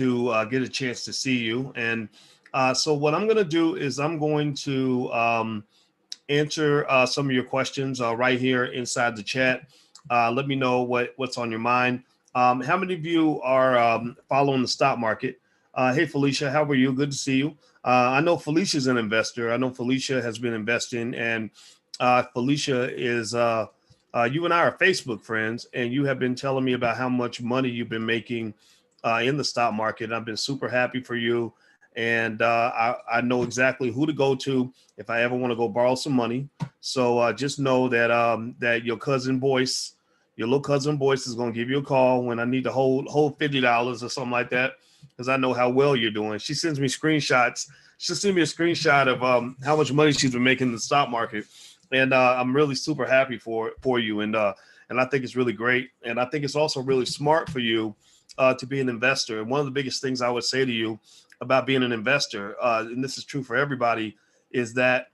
to get a chance to see you. And so what I'm going to do is I'm going to answer some of your questions right here inside the chat. Let me know what's on your mind. How many of you are following the stock market? Hey, Felicia, how are you? Good to see you. I know Felicia's an investor. I know Felicia has been investing, and Felicia is you and I are Facebook friends, and you have been telling me about how much money you've been making in the stock market. I've been super happy for you, and I know exactly who to go to if I ever want to go borrow some money. So just know that that your little cousin Boyce is going to give you a call when I need to hold $50 or something like that, because I know how well you're doing. She sends me screenshots. She'll send me a screenshot of how much money she's been making in the stock market, and I'm really super happy for you. And I think it's really great, and I think it's also really smart for you to be an investor. And one of the biggest things I would say to you about being an investor, and this is true for everybody, is that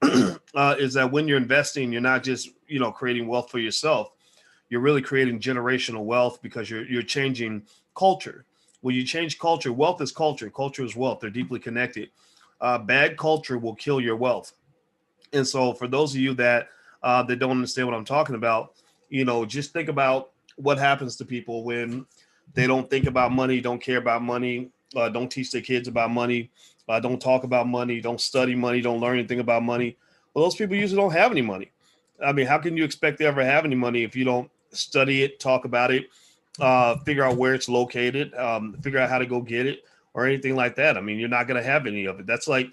when you're investing, you're not just creating wealth for yourself. You're really creating generational wealth, because you're changing culture. When you change culture, wealth is culture. Culture is wealth. They're deeply connected. Bad culture will kill your wealth. And so for those of you that don't understand what I'm talking about, just think about what happens to people when they don't think about money, don't care about money, don't teach their kids about money, don't talk about money, don't study money, don't learn anything about money. Well, those people usually don't have any money. I mean, how can you expect to ever have any money if you don't study it, talk about it, figure out where it's located, figure out how to go get it, or anything like that? I mean, you're not going to have any of it. That's like,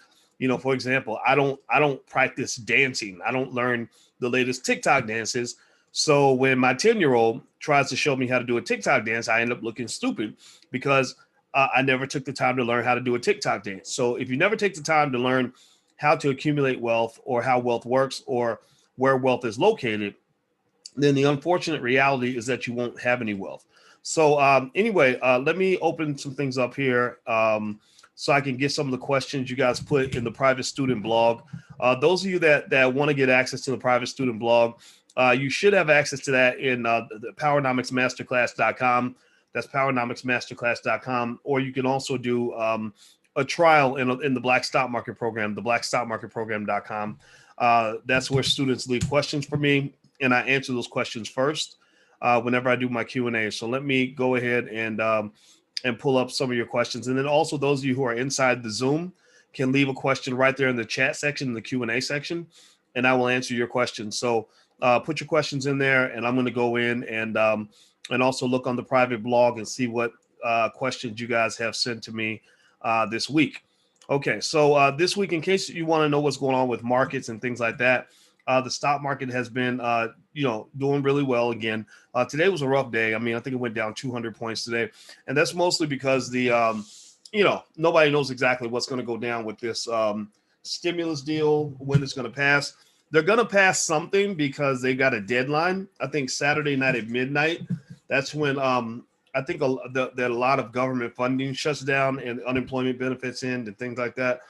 for example, I don't practice dancing. I don't learn the latest TikTok dances. So when my 10-year-old tries to show me how to do a TikTok dance, I end up looking stupid, because I never took the time to learn how to do a TikTok dance. So if you never take the time to learn how to accumulate wealth, or how wealth works, or where wealth is located, then the unfortunate reality is that you won't have any wealth. So anyway, let me open some things up here so I can get some of the questions you guys put in the private student blog. Those of you that want to get access to the private student blog, you should have access to that in the Powernomicsmasterclass.com. That's Powernomicsmasterclass.com. Or you can also do a trial in the Black Stock Market Program, the blackstockmarketprogram.com. That's where students leave questions for me, and I answer those questions first whenever I do my Q&A. So let me go ahead and pull up some of your questions. And then also, those of you who are inside the Zoom can leave a question right there in the chat section, in the Q&A section, and I will answer your questions. So put your questions in there, and I'm going to go in and also look on the private blog and see what questions you guys have sent to me this week. Okay, so this week, in case you want to know what's going on with markets and things like that, the stock market has been, doing really well again. Today was a rough day. I mean, I think it went down 200 points today, and that's mostly because nobody knows exactly what's going to go down with this stimulus deal, when it's going to pass. They're going to pass something because they got a deadline. I think Saturday night at midnight. That's when I think that a lot of government funding shuts down and unemployment benefits end and things like that.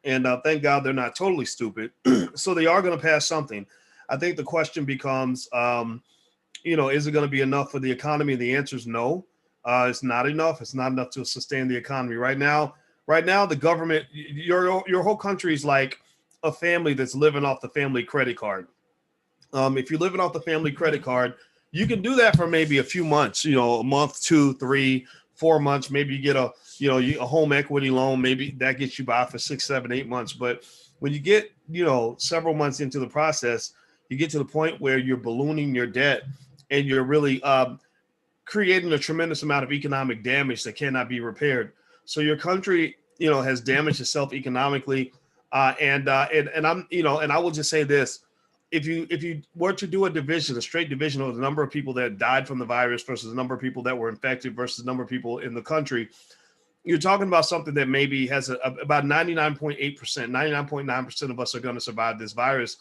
And thank God they're not totally stupid. So they are going to pass something. I think the question becomes, is it going to be enough for the economy? The answer is no. It's not enough. It's not enough to sustain the economy right now. Right now, the government, your whole country is like a family that's living off the family credit card. If you're living off the family credit card, you can do that for maybe a few months, a month, 2, 3, 4 months. Maybe you get a home equity loan. Maybe that gets you by for 6, 7, 8 months. But when you get, several months into the process, you get to the point where you're ballooning your debt, and you're really creating a tremendous amount of economic damage that cannot be repaired. So your country, has damaged itself economically. And I'm, and I will just say this. If you were to do a straight division of the number of people that died from the virus versus the number of people that were infected versus the number of people in the country, you're talking about something that maybe has about 99.8%, 99.9% of us are going to survive this virus.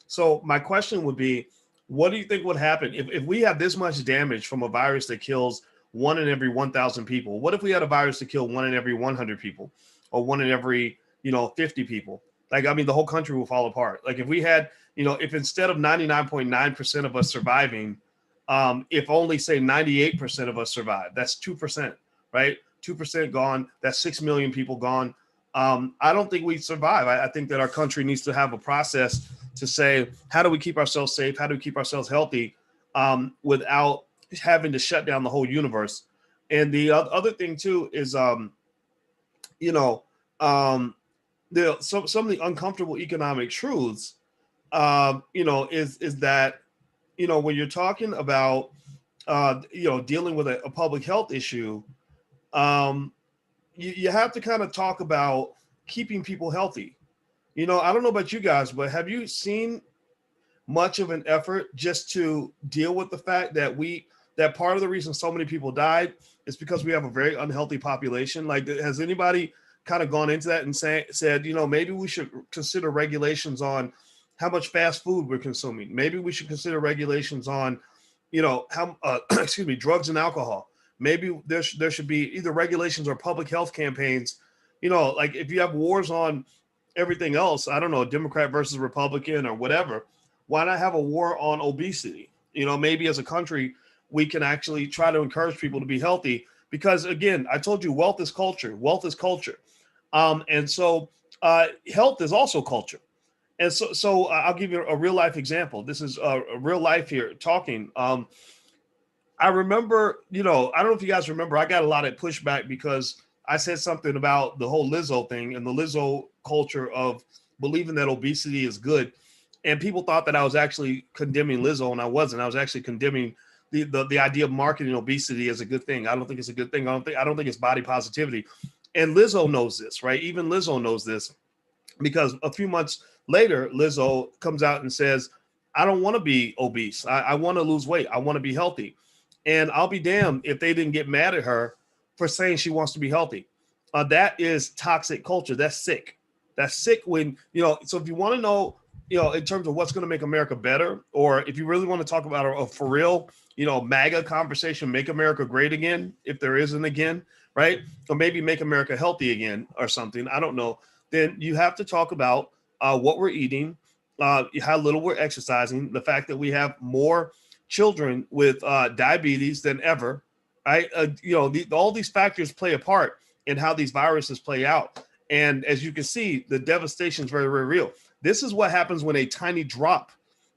So my question would be, what do you think would happen if we have this much damage from a virus that kills 1 in every 1,000 people? What if we had a virus to kill 1 in every 100 people, or 1 in every 50 people? Like, I mean, the whole country will fall apart. Like, if we had, if instead of 99.9% of us surviving, if only say 98% of us survive, that's 2%, right? 2% gone. That's 6 million people gone. I don't think we survive. I think that our country needs to have a process to say, how do we keep ourselves safe? How do we keep ourselves healthy without having to shut down the whole universe? And the other thing too is, you know, some of the uncomfortable economic truths, you know, is that, you know, when you're talking about, you know, dealing with a public health issue, you have to kind of talk about keeping people healthy. You know, I don't know about you guys, but have you seen much of an effort just to deal with the fact that that part of the reason so many people died is because we have a very unhealthy population? Like, has anybody kind of gone into that and said, you know, maybe we should consider regulations on how much fast food we're consuming. Maybe we should consider regulations on, you know, how, excuse me, drugs and alcohol. Maybe there should be either regulations or public health campaigns. You know, like if you have wars on everything else, I don't know, Democrat versus Republican or whatever, why not have a war on obesity? You know, maybe as a country, we can actually try to encourage people to be healthy because, again, I told you, wealth is culture. Wealth is culture. And so health is also culture. And so I'll give you a real life example. This is a real life here talking. I remember, you know, I don't know if you guys remember, I got a lot of pushback because I said something about the whole Lizzo thing and the Lizzo culture of believing that obesity is good. And people thought that I was actually condemning Lizzo, and I wasn't. I was actually condemning the idea of marketing obesity as a good thing. I don't think it's a good thing. I don't think it's body positivity. And Lizzo knows this, right? Even Lizzo knows this because a few months later, Lizzo comes out and says, I don't want to be obese. I want to lose weight. I want to be healthy. And I'll be damned if they didn't get mad at her for saying she wants to be healthy. That is toxic culture. That's sick. That's sick when, you know, so if you want to know, you know, in terms of what's going to make America better, or if you really want to talk about a for real, you know, MAGA conversation, make America great again, if there isn't again, right? Or maybe make America healthy again or something. I don't know. Then you have to talk about what we're eating, how little we're exercising, the fact that we have more children with diabetes than ever, right? You know, all these factors play a part in how these viruses play out. And as you can see, the devastation is very, very real. This is what happens when a tiny drop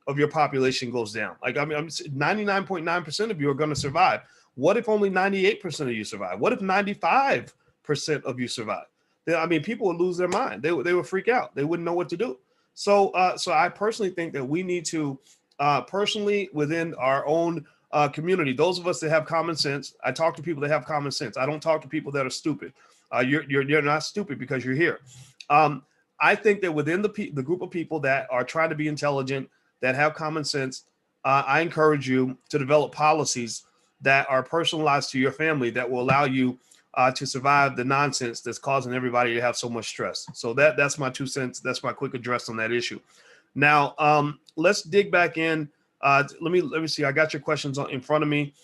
of your population goes down. Like, I mean, 99.9% of you are going to survive. What if only 98% of you survive? What if 95% of you survive? I mean, people would lose their mind. They would freak out. They wouldn't know what to do. So I personally think that we need to, personally, within our own community, those of us that have common sense, I talk to people that have common sense. I don't talk to people that are stupid. You're not stupid because you're here. I think that within the group of people that are trying to be intelligent, that have common sense, I encourage you to develop policies that are personalized to your family that will allow you to survive the nonsense that's causing everybody to have so much stress. So that's my 2 cents. That's my quick address on that issue. Now, let's dig back in. Let me see. I got your questions in front of me.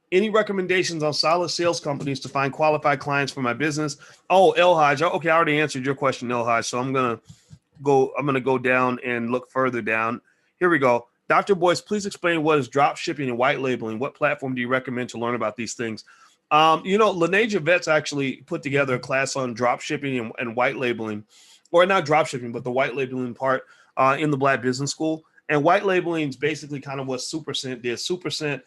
Any recommendations on solid sales companies to find qualified clients for my business? Oh, El Haj. Okay, I already answered your question, El Haj. So I'm gonna go down and look further down. Here we go. Dr. Boyce, please explain what is drop shipping and white labeling. What platform do you recommend to learn about these things? You know, Lene Javet's actually put together a class on drop shipping and white labeling, or not drop shipping, but the white labeling part in the Black Business School. And white labeling is basically kind of what SuperScent did. SuperScent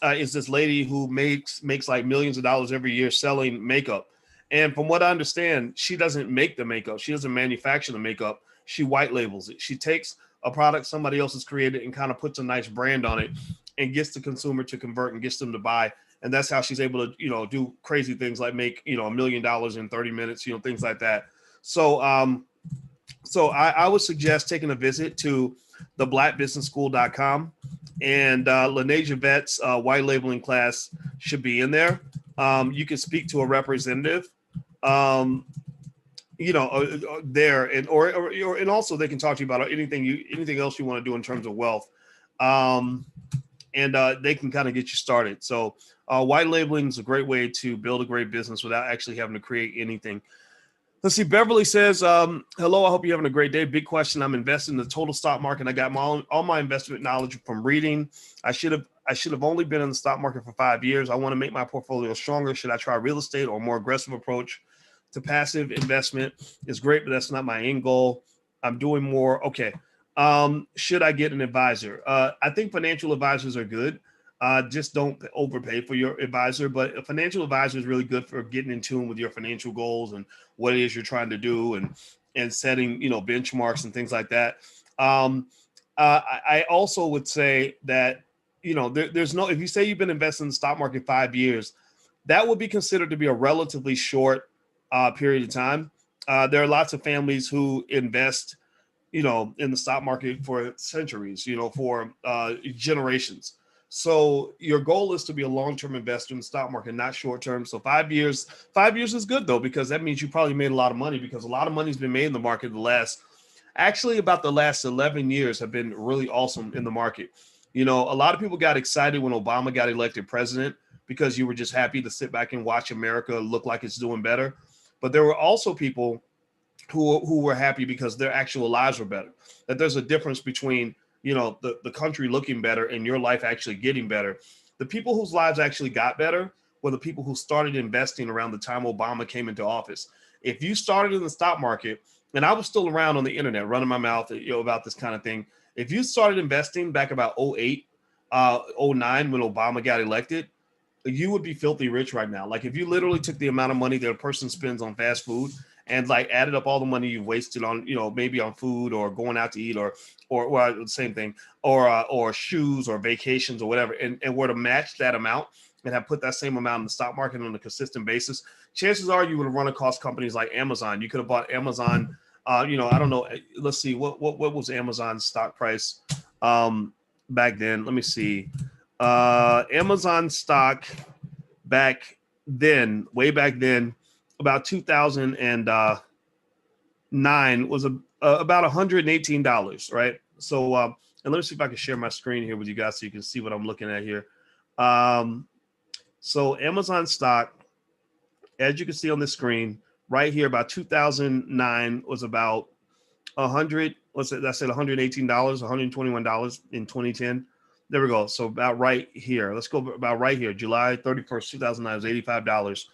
is this lady who makes like millions of dollars every year selling makeup. And from what I understand, she doesn't make the makeup. She doesn't manufacture the makeup. She white labels it. She takes a product somebody else has created and kind of puts a nice brand on it and gets the consumer to convert and gets them to buy. And that's how she's able to, you know, do crazy things like make, you know, $1 million in 30 minutes, you know, things like that. So, I would suggest taking a visit to theblackbusinessschool.com, and Lene Javet's white labeling class should be in there. You can speak to a representative, you know, there, and and also they can talk to you about anything else you want to do in terms of wealth, and they can kind of get you started. So white labeling is a great way to build a great business without actually having to create anything. Let's see. Beverly says, hello, I hope you're having a great day. Big question. I'm invested in the total stock market. I got all my investment knowledge from reading. I should have I should have only been in the stock market for 5 years. I want to make my portfolio stronger. Should I try real estate or a more aggressive approach to passive investment? Is great, but that's not my end goal. I'm doing more. Okay. Should I get an advisor? I think financial advisors are good. Just don't overpay for your advisor, but a financial advisor is really good for getting in tune with your financial goals and what it is you're trying to do, and setting, benchmarks and things like that. I also would say that, there's no, if you say you've been investing in the stock market 5 years, that would be considered to be a relatively short period of time. There are lots of families who invest, in the stock market for centuries, for generations. So your goal is to be a long-term investor in the stock market, not short-term. So 5 years is good though, because that means you probably made a lot of money, because a lot of money's been made in the market about the last 11 years have been really awesome in the market. A lot of people got excited when Obama got elected president, because you were just happy to sit back and watch America look like it's doing better. But there were also people who were happy because their actual lives were better. That there's a difference between, the country looking better and your life actually getting better. The people whose lives actually got better were the people who started investing around the time Obama came into office. If you started in the stock market, and I was still around on the internet running my mouth, about this kind of thing. If you started investing back about 08, 09, when Obama got elected, you would be filthy rich right now. Like, if you literally took the amount of money that a person spends on fast food and like added up all the money you've wasted on, maybe on food or going out to eat or the same thing, or shoes or vacations or whatever, and were to match that amount and have put that same amount in the stock market on a consistent basis, chances are you would have run across companies like Amazon. You could have bought Amazon. I don't know. Let's see. What was Amazon's stock price back then? Let me see. Amazon stock back then, way back then, about 2009 was about $118, right? So, and let me see if I can share my screen here with you guys so you can see what I'm looking at here. So Amazon stock, as you can see on the screen right here, about 2009 was about $118, $121 in 2010. There we go. So about right here. Let's go about right here. July 31st, 2009 was $85.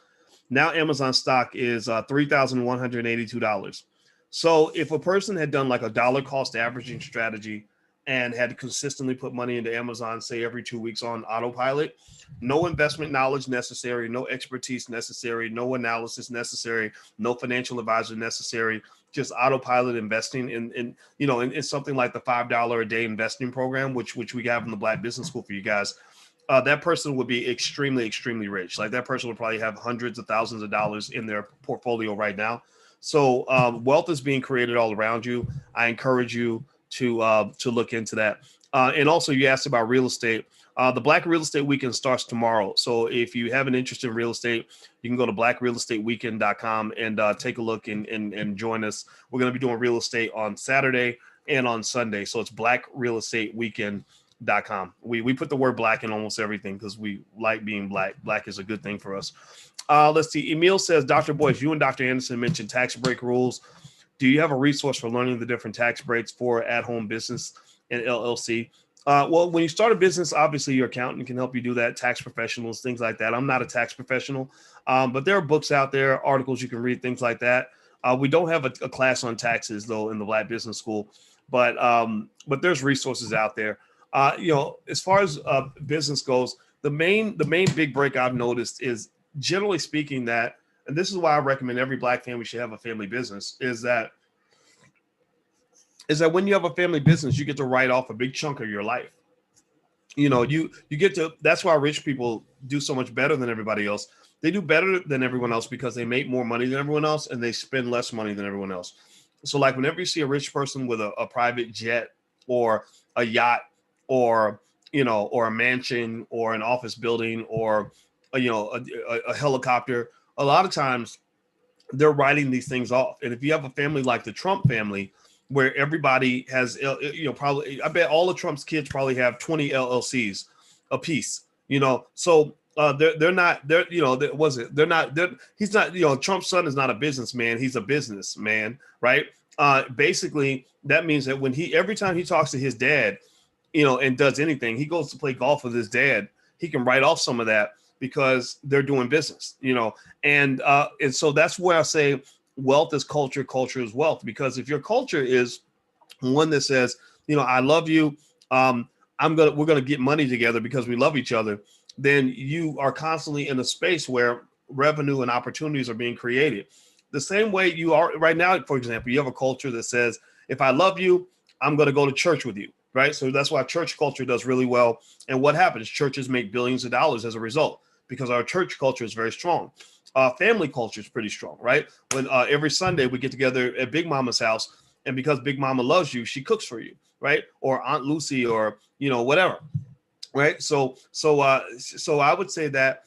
Now Amazon stock is $3,182. So if a person had done like a dollar cost averaging strategy and had consistently put money into Amazon, say every 2 weeks on autopilot, no investment knowledge necessary, no expertise necessary, no analysis necessary, no financial advisor necessary, just autopilot investing in something like the $5 a day investing program, which we have in the Black Business School for you guys. That person would be extremely, extremely rich. Like, that person would probably have hundreds of thousands of dollars in their portfolio right now. So wealth is being created all around you. I encourage you to look into that. And also, you asked about real estate. The Black Real Estate Weekend starts tomorrow. So if you have an interest in real estate, you can go to blackrealestateweekend.com and take a look and join us. We're going to be doing real estate on Saturday and on Sunday. So it's blackrealestateweekend.com. We put the word black in almost everything because we like being black. Black is a good thing for us. Let's see. Emil says, Dr. Boyce, you and Dr. Anderson mentioned tax break rules. Do you have a resource for learning the different tax breaks for at-home business and LLC? Well, when you start a business, obviously your accountant can help you do that, tax professionals, things like that. I'm not a tax professional, but there are books out there, articles you can read, things like that. We don't have a class on taxes, though, in the Black Business School, but there's resources out there. As far as business goes, the main big break I've noticed is, generally speaking, that, and this is why I recommend every Black family should have a family business, is that when you have a family business, you get to write off a big chunk of your life. You get to, that's why rich people do so much better than everybody else. They do better than everyone else because they make more money than everyone else and they spend less money than everyone else. So like whenever you see a rich person with a private jet or a yacht or a mansion or an office building or a helicopter, a lot of times they're writing these things off. And if you have a family like the Trump family, where everybody has, probably, I bet all of Trump's kids probably have 20 LLCs a piece, so they're not, he's not, Trump's son is not a businessman. He's a businessman, right? Basically that means that every time he talks to his dad, and does anything, he goes to play golf with his dad, he can write off some of that because they're doing business, and so that's where I say wealth is culture, culture is wealth. Because if your culture is one that says, I love you, we're gonna get money together because we love each other, then you are constantly in a space where revenue and opportunities are being created. The same way you are right now, for example, you have a culture that says, if I love you, I'm going to go to church with you, right? So that's why church culture does really well. And what happens? Churches make billions of dollars as a result because our church culture is very strong. Family culture is pretty strong, right? When every Sunday we get together at Big Mama's house, and because Big Mama loves you, she cooks for you, right? Or Aunt Lucy, or whatever, right? So I would say that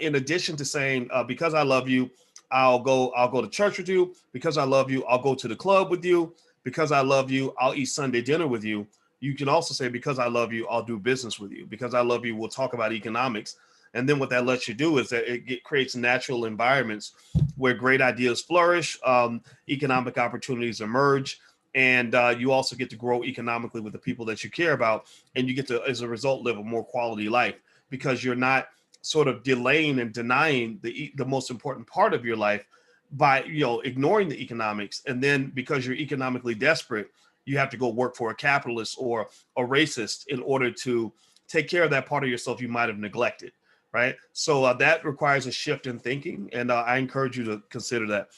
in addition to saying because I love you, I'll go to church with you. Because I love you, I'll go to the club with you. Because I love you, I'll eat Sunday dinner with you. You can also say, because I love you, I'll do business with you. Because I love you, we'll talk about economics. And then what that lets you do is that it creates natural environments where great ideas flourish, economic opportunities emerge, and you also get to grow economically with the people that you care about. And you get to, as a result, live a more quality life because you're not sort of delaying and denying the most important part of your life by ignoring the economics. And then because you're economically desperate, you have to go work for a capitalist or a racist in order to take care of that part of yourself you might have neglected, right? So that requires a shift in thinking, and I encourage you to consider that.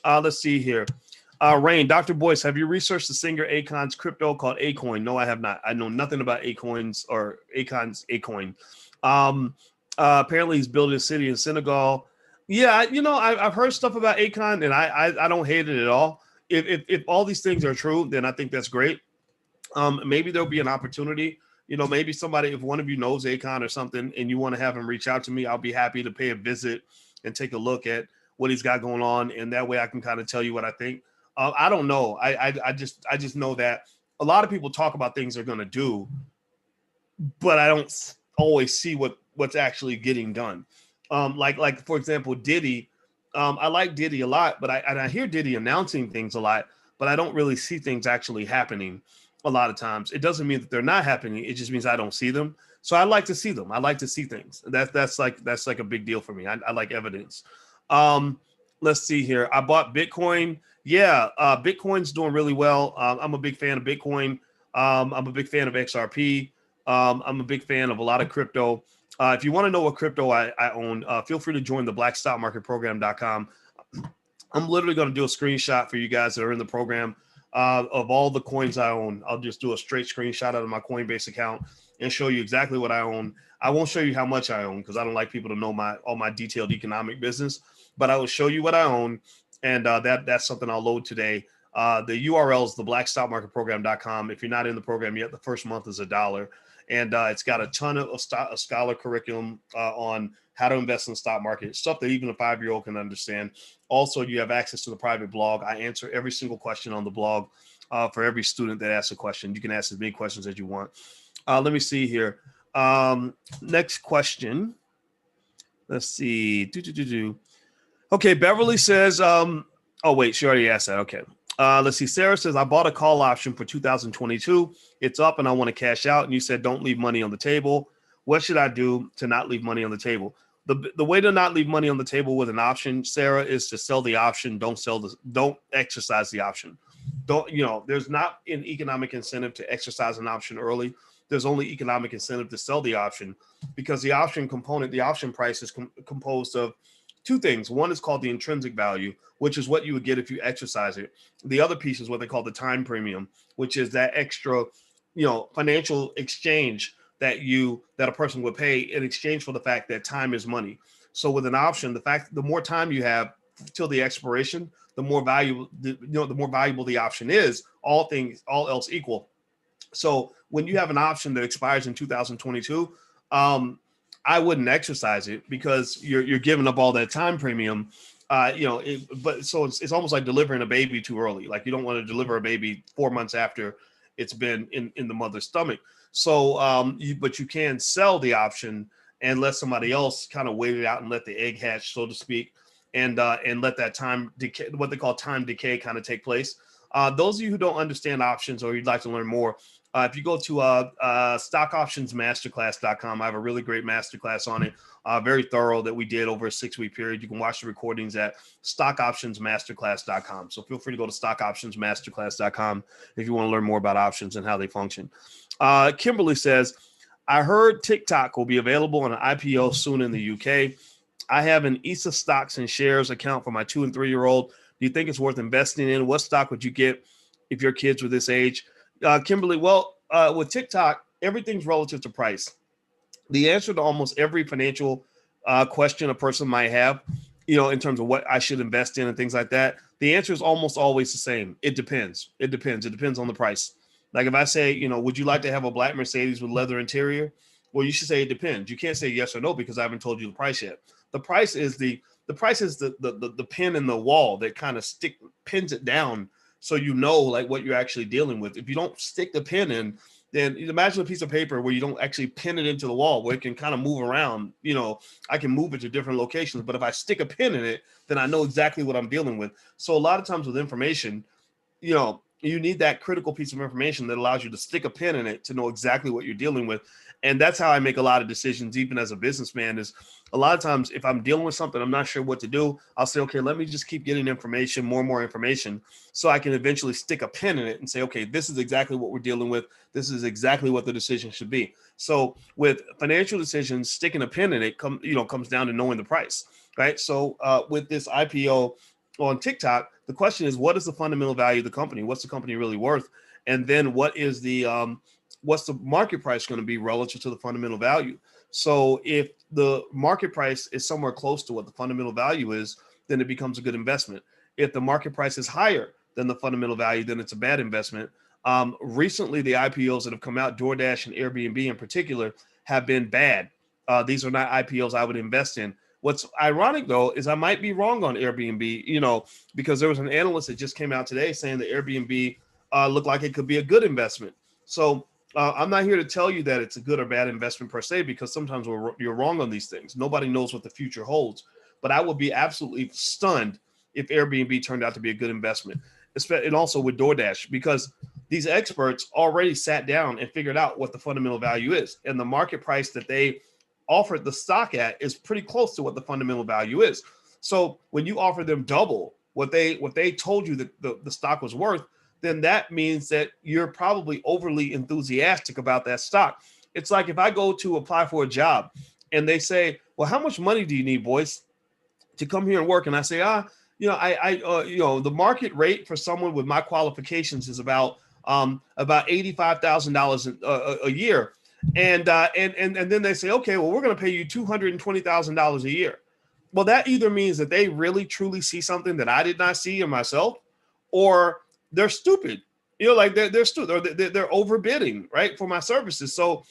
Let's see here. Rain, Dr. Boyce, have you researched the Singer Akon's crypto called Acoin? No, I have not. I know nothing about Acoins or Akon's Acoin. Apparently he's building a city in Senegal. Yeah, I've heard stuff about Akon, and I don't hate it at all. If all these things are true, then I think that's great. Maybe there'll be an opportunity. Maybe somebody, if one of you knows Akon or something, and you want to have him reach out to me, I'll be happy to pay a visit and take a look at what he's got going on, and that way I can kind of tell you what I think. I don't know. I just know that a lot of people talk about things they're going to do, but I don't always see what's actually getting done. Like for example, Diddy. I like Diddy a lot, but I hear Diddy announcing things a lot, but I don't really see things actually happening a lot of times. It doesn't mean that they're not happening. It just means I don't see them. So I like to see them. I like to see things. That's like a big deal for me. I like evidence. Let's see here. I bought Bitcoin. Yeah, Bitcoin's doing really well. I'm a big fan of Bitcoin. I'm a big fan of XRP. I'm a big fan of a lot of crypto. If you want to know what crypto I own, feel free to join the blackstockmarketprogram.com. I'm literally going to do a screenshot for you guys that are in the program of all the coins I own. I'll just do a straight screenshot out of my Coinbase account and show you exactly what I own. I won't show you how much I own because I don't like people to know all my detailed economic business, but I will show you what I own, and that's something I'll load today. The URL is theblackstockmarketprogram.com. If you're not in the program yet, the first month is $1. And it's got a ton of scholar curriculum on how to invest in the stock market, stuff that even a 5-year-old can understand. Also, you have access to the private blog. I answer every single question on the blog for every student that asks a question. You can ask as many questions as you want. Let me see here. Next question. Let's see. Okay, Beverly says, oh, wait, she already asked that. Okay. Let's see. Sarah says, I bought a call option for 2022. It's up and I want to cash out. And you said, don't leave money on the table. What should I do to not leave money on the table? The way to not leave money on the table with an option, Sarah, is to sell the option. Don't exercise the option. There's not an economic incentive to exercise an option early. There's only economic incentive to sell the option because the option component, the option price is composed of two things. One is called the intrinsic value, which is what you would get if you exercise it. The other piece is what they call the time premium, which is that extra, financial exchange that a person would pay in exchange for the fact that time is money. So with an option, the more time you have till the expiration, the more valuable, the more valuable the option is, all else equal. So when you have an option that expires in 2022, I wouldn't exercise it because you're giving up all that time premium. But so it's almost like delivering a baby too early. Like you don't want to deliver a baby 4 months after it's been in the mother's stomach. So, but you can sell the option and let somebody else kind of wait it out and let the egg hatch, so to speak, and let that time decay, what they call time decay, kind of take place. Those of you who don't understand options or you'd like to learn more, If you go to stockoptionsmasterclass.com, I have a really great masterclass on it, very thorough, that we did over a 6-week period. You can watch the recordings at stockoptionsmasterclass.com. So feel free to go to stockoptionsmasterclass.com if you want to learn more about options and how they function. Kimberly says, I heard TikTok will be available on an IPO soon in the UK. I have an ESA stocks and shares account for my 2 and 3-year-old. Do you think it's worth investing in? What stock would you get if your kids were this age? Kimberly, well, with TikTok, everything's relative to price. The answer to almost every financial question a person might have, in terms of what I should invest in and things like that, the answer is almost always the same. It depends. It depends on the price. Like if I say, would you like to have a black Mercedes with leather interior? Well, you should say it depends. You can't say yes or no because I haven't told you the price yet. The price is the pin in the wall that kind of pins it down, so like what you're actually dealing with. If you don't stick the pin in, then imagine a piece of paper where you don't actually pin it into the wall, where it can kind of move around. I can move it to different locations, but if I stick a pin in it, then I know exactly what I'm dealing with. So a lot of times with information, you need that critical piece of information that allows you to stick a pin in it to know exactly what you're dealing with. And that's how I make a lot of decisions, even as a businessman, is a lot of times if I'm dealing with something, I'm not sure what to do, I'll say, okay, let me just keep getting information, more and more information, so I can eventually stick a pin in it and say, okay, this is exactly what we're dealing with. This is exactly what the decision should be. So with financial decisions, sticking a pin in it comes down to knowing the price, right? So with this IPO on TikTok, the question is, what is the fundamental value of the company? What's the company really worth? And then what's the market price going to be relative to the fundamental value? So if the market price is somewhere close to what the fundamental value is, then it becomes a good investment. If the market price is higher than the fundamental value, then it's a bad investment. Recently, the IPOs that have come out, DoorDash and Airbnb in particular, have been bad. These are not IPOs I would invest in. What's ironic, though, is I might be wrong on Airbnb, because there was an analyst that just came out today saying that Airbnb looked like it could be a good investment. So I'm not here to tell you that it's a good or bad investment per se, because sometimes you're wrong on these things. Nobody knows what the future holds. But I would be absolutely stunned if Airbnb turned out to be a good investment, and also with DoorDash, because these experts already sat down and figured out what the fundamental value is. And the market price that they offered the stock at is pretty close to what the fundamental value is. So when you offer them double what they told you that the stock was worth, then that means that you're probably overly enthusiastic about that stock. It's like if I go to apply for a job and they say, well, how much money do you need, boys, to come here and work? And I say, the market rate for someone with my qualifications is about $85,000 a year. And then they say, okay, well, we're going to pay you $220,000 a year. Well, that either means that they really truly see something that I did not see in myself, or they're stupid, like they're stupid, or they're overbidding, right, for my services. So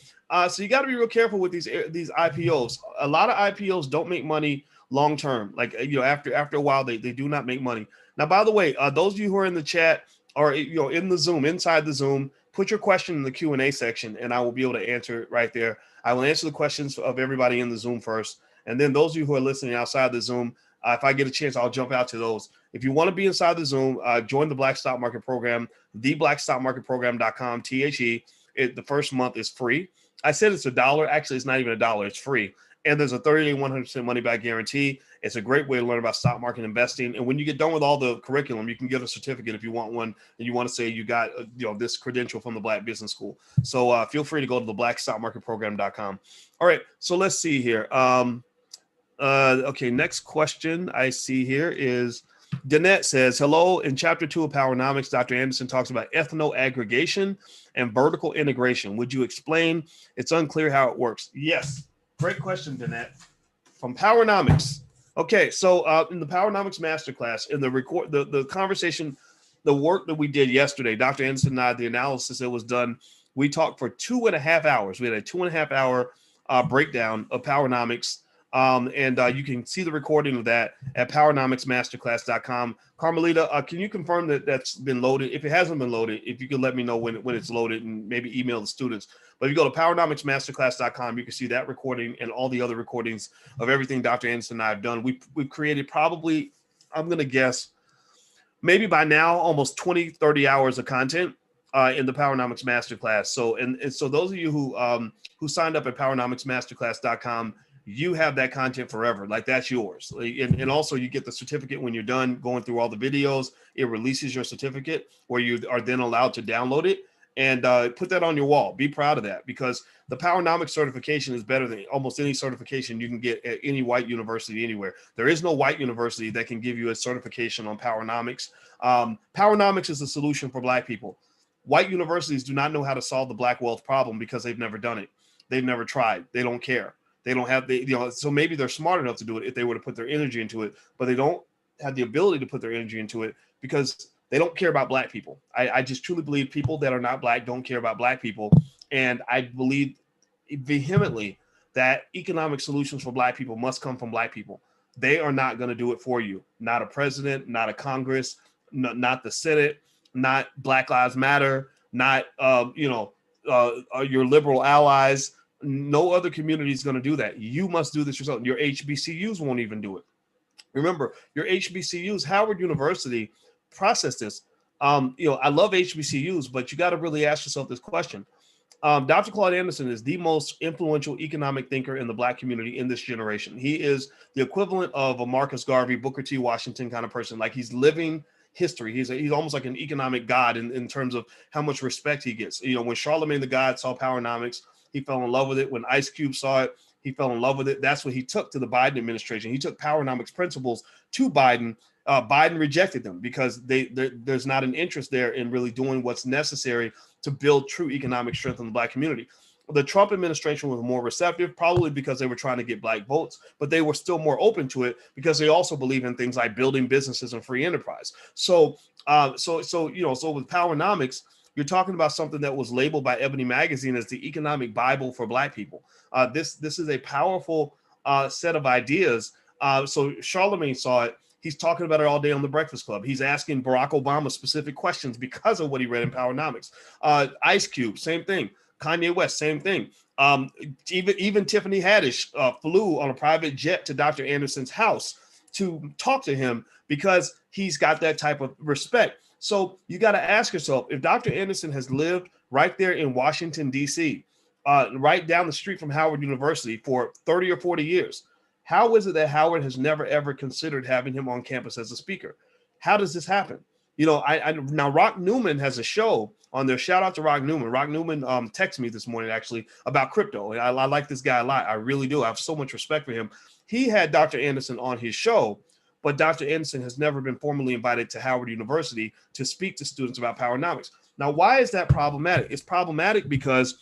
you got to be real careful with these IPOs. A lot of IPOs don't make money long term. Like, after a while, they do not make money. Now, by the way, those of you who are in the chat or in the Zoom, inside the Zoom, put your question in the Q&A section, and I will be able to answer it right there. I will answer the questions of everybody in the Zoom first, and then those of you who are listening outside the Zoom, if I get a chance, I'll jump out to those. If you want to be inside the Zoom, join the Black Stock Market Program, theblackstockmarketprogram.com, THE. The first month is free. I said it's $1. Actually, it's not even $1. It's free. And there's a 30-day 100% money back guarantee. It's a great way to learn about stock market investing. And when you get done with all the curriculum, you can get a certificate if you want one, and you want to say you got this credential from the Black Business School. So feel free to go to the blackstockmarketprogram.com. All right, so let's see here. Okay, next question I see here is Danette says, hello. In chapter 2 of Powernomics, Dr. Anderson talks about ethno-aggregation and vertical integration. Would you explain? It's unclear how it works. Yes. Great question, Danette, from Powernomics. Okay, so in the Powernomics Masterclass, in the conversation, the work that we did yesterday, Dr. Anderson and I, the analysis that was done, we talked for 2.5 hours. We had a 2.5 hour breakdown of Powernomics. And you can see the recording of that at powernomicsmasterclass.com. Carmelita, can you confirm that that's been loaded? If it hasn't been loaded, if you could let me know when it's loaded, and maybe email the students. But if you go to powernomicsmasterclass.com, you can see that recording and all the other recordings of everything Dr. Anderson and I have done. We've created probably, I'm going to guess, maybe by now, almost 20, 30 hours of content. in the Powernomics Masterclass. So, and so those of you who signed up at powernomicsmasterclass.com, you have that content forever. Like that's yours. And also you get the certificate when you're done going through all the videos. It releases your certificate where you are then allowed to download it and put that on your wall. Be proud of that, because the Powernomics certification is better than almost any certification you can get at any white university anywhere. There is no white university that can give you a certification on Powernomics. Powernomics is the solution for Black people. White universities do not know how to solve the Black wealth problem because they've never done it. They've never tried. They don't care. They don't have so maybe they're smart enough to do it if they were to put their energy into it, but they don't have the ability to put their energy into it because they don't care about Black people. I just truly believe people that are not Black don't care about Black people. And I believe vehemently that economic solutions for Black people must come from Black people. They are not going to do it for you. Not a president, not a Congress, not the Senate, not Black Lives Matter, not your liberal allies. No other community is going to do that. You must do this yourself. Your HBCUs won't even do it. Remember, your HBCUs, Howard University, process this. I love HBCUs, but you got to really ask yourself this question. Dr. Claude Anderson is the most influential economic thinker in the Black community in this generation. He is the equivalent of a Marcus Garvey, Booker T. Washington kind of person. Like he's living history. He's almost like an economic god in terms of how much respect he gets. When Charlemagne the God saw Powernomics, he fell in love with it. When Ice Cube saw it, he fell in love with it. That's what he took to the Biden administration. He took Powernomics principles to Biden. Biden rejected them because there's not an interest there in really doing what's necessary to build true economic strength in the Black community. The Trump administration was more receptive, probably because they were trying to get Black votes, but they were still more open to it because they also believe in things like building businesses and free enterprise. So with Powernomics, you're talking about something that was labeled by Ebony Magazine as the economic Bible for Black people. This is a powerful set of ideas. So Charlemagne saw it. He's talking about it all day on the Breakfast Club. He's asking Barack Obama specific questions because of what he read in Powernomics. Ice Cube, same thing. Kanye West, same thing. Even Tiffany Haddish flew on a private jet to Dr. Anderson's house to talk to him because he's got that type of respect. So you got to ask yourself, if Dr. Anderson has lived right there in Washington, D.C., right down the street from Howard University for 30 or 40 years, how is it that Howard has never, ever considered having him on campus as a speaker? How does this happen? Now Rock Newman has a show on there. Shout out to Rock Newman. Rock Newman texted me this morning actually about crypto. I like this guy a lot. I really do. I have so much respect for him. He had Dr. Anderson on his show, but Dr. Anderson has never been formally invited to Howard University to speak to students about Powernomics. Now, why is that problematic? It's problematic because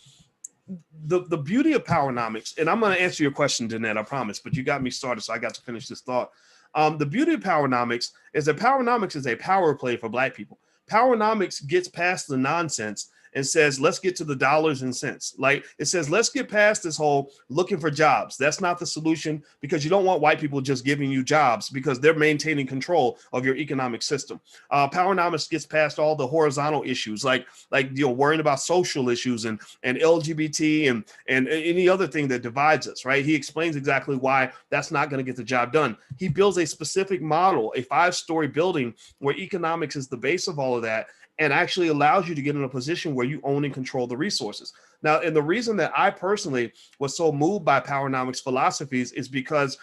the beauty of Powernomics, and I'm going to answer your question, Danette, I promise, but you got me started, so I got to finish this thought. The beauty of Powernomics is that Powernomics is a power play for Black people. Powernomics gets past the nonsense and says, let's get to the dollars and cents. Like it says, let's get past this whole looking for jobs. That's not the solution, because you don't want white people just giving you jobs because they're maintaining control of your economic system. Powernomics gets past all the horizontal issues, like worrying about social issues and LGBT and any other thing that divides us, right? He explains exactly why that's not going to get the job done. He builds a specific model, a 5-story building where economics is the base of all of that, and actually allows you to get in a position where you own and control the resources. Now, and the reason that I personally was so moved by Powernomics philosophies is because,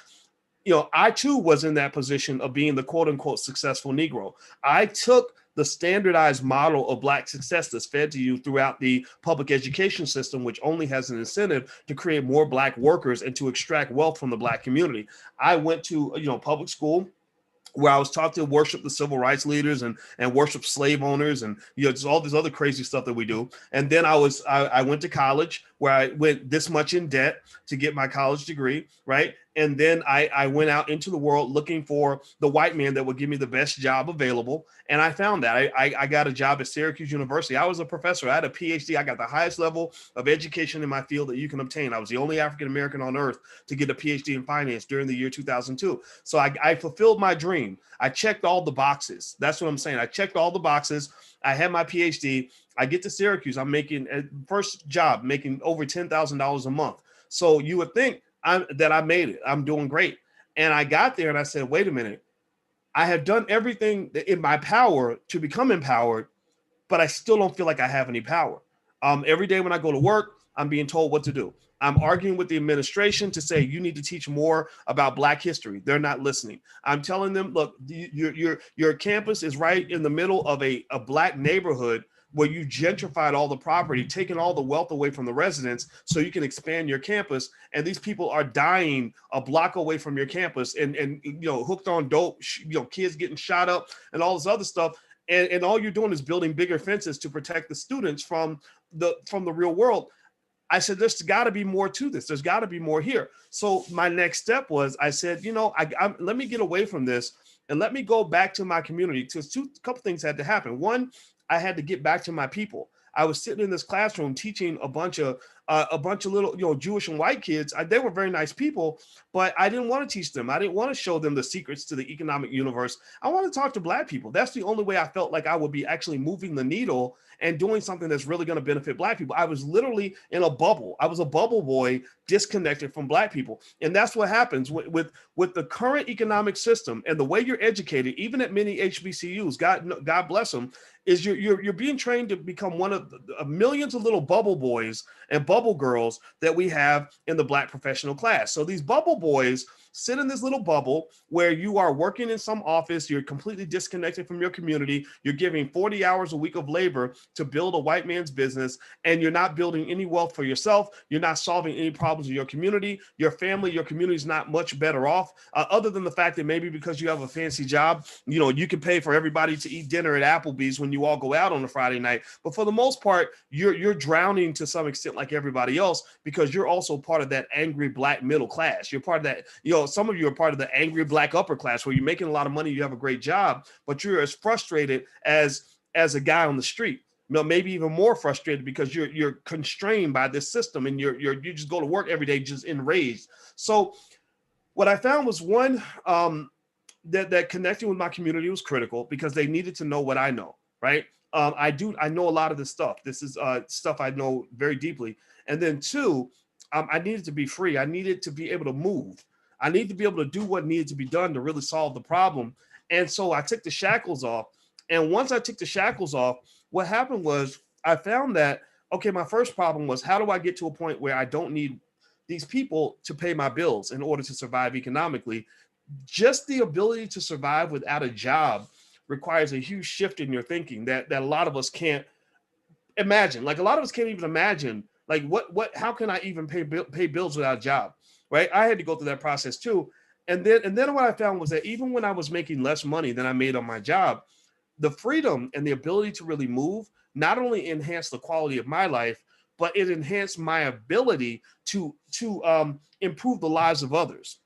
I too was in that position of being the quote unquote successful Negro. I took the standardized model of Black success that's fed to you throughout the public education system, which only has an incentive to create more Black workers and to extract wealth from the Black community. I went to, public school, where I was taught to worship the civil rights leaders and worship slave owners and just all this other crazy stuff that we do. And then I went to college, where I went this much in debt to get my college degree, right? And then I went out into the world looking for the white man that would give me the best job available. And I found that. I got a job at Syracuse University. I was a professor. I had a PhD. I got the highest level of education in my field that you can obtain. I was the only African-American on earth to get a PhD in finance during the year 2002. So I fulfilled my dream. I checked all the boxes. That's what I'm saying. I checked all the boxes. I had my PhD. I get to Syracuse. I'm making a first job, making over $10,000 a month. So you would think that I made it. I'm doing great. And I got there and I said, wait a minute. I have done everything in my power to become empowered, but I still don't feel like I have any power. Every day when I go to work, I'm being told what to do. I'm arguing with the administration to say you need to teach more about Black history. They're not listening. I'm telling them, look, your campus is right in the middle of a Black neighborhood where you gentrified all the property, taking all the wealth away from the residents so you can expand your campus. And these people are dying a block away from your campus and hooked on dope, kids getting shot up and all this other stuff. And all you're doing is building bigger fences to protect the students from the real world. I said, there's got to be more to this. There's got to be more here. So my next step was, I said, let me get away from this and let me go back to my community. Because a couple things had to happen. One, I had to get back to my people. I was sitting in this classroom teaching a bunch of little, Jewish and white kids. They were very nice people, but I didn't want to teach them. I didn't want to show them the secrets to the economic universe. I want to talk to Black people. That's the only way I felt like I would be actually moving the needle and doing something that's really going to benefit Black people. I was literally in a bubble. I was a bubble boy disconnected from Black people. And that's what happens with the current economic system and the way you're educated, even at many HBCUs, God bless them, is you're being trained to become one of the millions of little bubble boys and bubble girls that we have in the Black professional class. So these bubble boys sit in this little bubble where you are working in some office, you're completely disconnected from your community, you're giving 40 hours a week of labor to build a white man's business, and you're not building any wealth for yourself, you're not solving any problems in your community, your family, your community is not much better off, other than the fact that maybe because you have a fancy job, you can pay for everybody to eat dinner at Applebee's when you all go out on a Friday night. But for the most part, you're drowning to some extent like everybody else, because you're also part of that angry Black middle class. You're part of that, some of you are part of the angry Black upper class where you're making a lot of money, you have a great job, but you're as frustrated as a guy on the street. Maybe even more frustrated because you're constrained by this system, and you just go to work every day just enraged. So what I found was, one, that connecting with my community was critical because they needed to know what I know, right? I know a lot of this stuff. This is stuff I know very deeply. And then two, I needed to be free. I needed to be able to move. I need to be able to do what needed to be done to really solve the problem. And so I took the shackles off. And once I took the shackles off, what happened was I found that, okay, my first problem was, how do I get to a point where I don't need these people to pay my bills in order to survive economically? Just the ability to survive without a job requires a huge shift in your thinking that a lot of us can't imagine. Like, a lot of us can't even imagine, like, how can I even pay bills without a job? Right? I had to go through that process too. And then what I found was that even when I was making less money than I made on my job, the freedom and the ability to really move not only enhanced the quality of my life, but it enhanced my ability to improve the lives of others.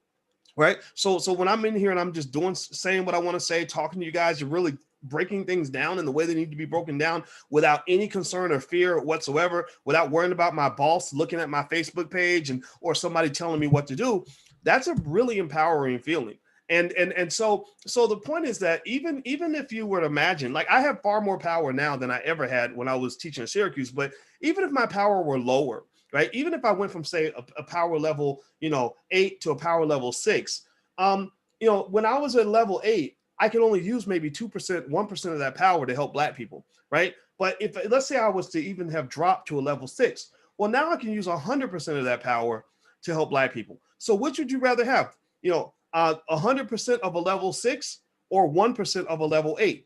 Right? So when I'm in here and I'm just saying what I want to say, talking to you guys, you're really breaking things down in the way they need to be broken down without any concern or fear whatsoever, without worrying about my boss looking at my Facebook page or somebody telling me what to do. That's a really empowering feeling. And so the point is that even if you were to imagine, like, I have far more power now than I ever had when I was teaching at Syracuse, but even if my power were lower, right? Even if I went from, say, a power level, 8 to a power level 6, when I was at level 8, I can only use maybe 2%, 1% of that power to help Black people, right? But if, let's say I was to even have dropped to a level 6, well, now I can use 100% of that power to help Black people. So which would you rather have? 100% of a level 6 or 1% of a level 8?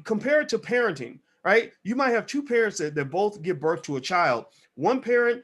Compared to parenting, right? You might have two parents that both give birth to a child. One parent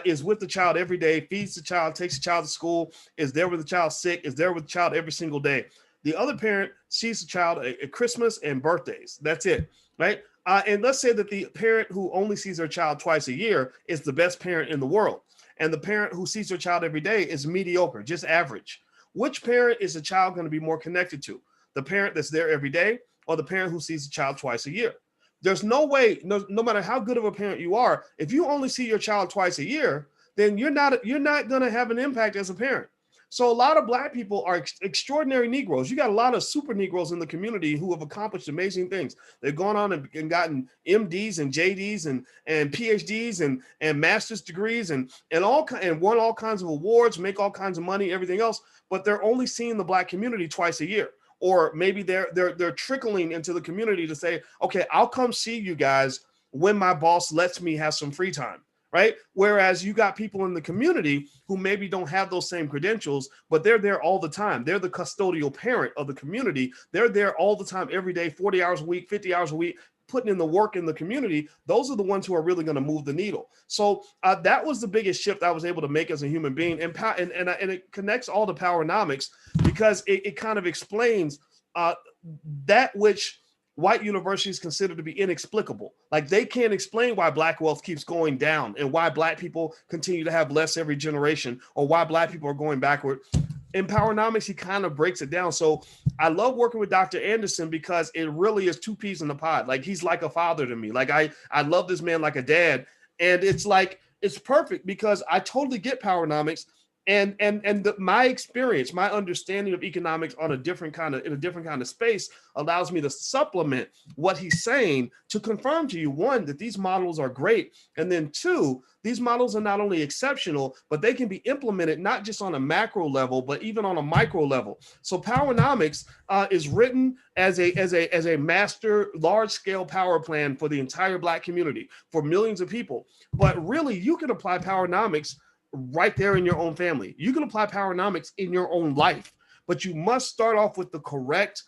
is with the child every day, feeds the child, takes the child to school, is there with the child sick, is there with the child every single day. The other parent sees the child at Christmas and birthdays. That's it, right? And let's say that the parent who only sees their child twice a year is the best parent in the world. And the parent who sees their child every day is mediocre, just average. Which parent is the child going to be more connected to? The parent that's there every day, or the parent who sees the child twice a year? There's no way, no matter how good of a parent you are, if you only see your child twice a year, then you're not going to have an impact as a parent. So a lot of Black people are extraordinary Negroes. You got a lot of super Negroes in the community who have accomplished amazing things. They've gone on and gotten MDs and JDs and PhDs and master's degrees and won all kinds of awards, make all kinds of money, everything else. But they're only seeing the Black community twice a year. or maybe they're trickling into the community to say, okay, I'll come see you guys when my boss lets me have some free time. Right. Whereas you got people in the community who maybe don't have those same credentials, but they're there all the time. They're the custodial parent of the community. They're there all the time, every day, 40 hours a week, 50 hours a week, putting in the work in the community. Those are the ones who are really going to move the needle. So that was the biggest shift I was able to make as a human being. And it connects all to Powernomics, because it kind of explains that which white universities consider to be inexplicable. Like, they can't explain why Black wealth keeps going down and why Black people continue to have less every generation, or why Black people are going backward. In Powernomics, he kind of breaks it down. So I love working with Dr. Anderson, because it really is two peas in the pod. Like, he's like a father to me. Like, I love this man like a dad. And it's like, it's perfect, because I totally get Powernomics. And my experience, my understanding of economics in a different kind of space allows me to supplement what he's saying to confirm to you, one, that these models are great, and then two, these models are not only exceptional, but they can be implemented not just on a macro level, but even on a micro level. So Powernomics is written as a master large-scale power plan for the entire Black community, for millions of people. But really, you can apply Powernomics right there in your own family. You can apply Powernomics in your own life, but you must start off with the correct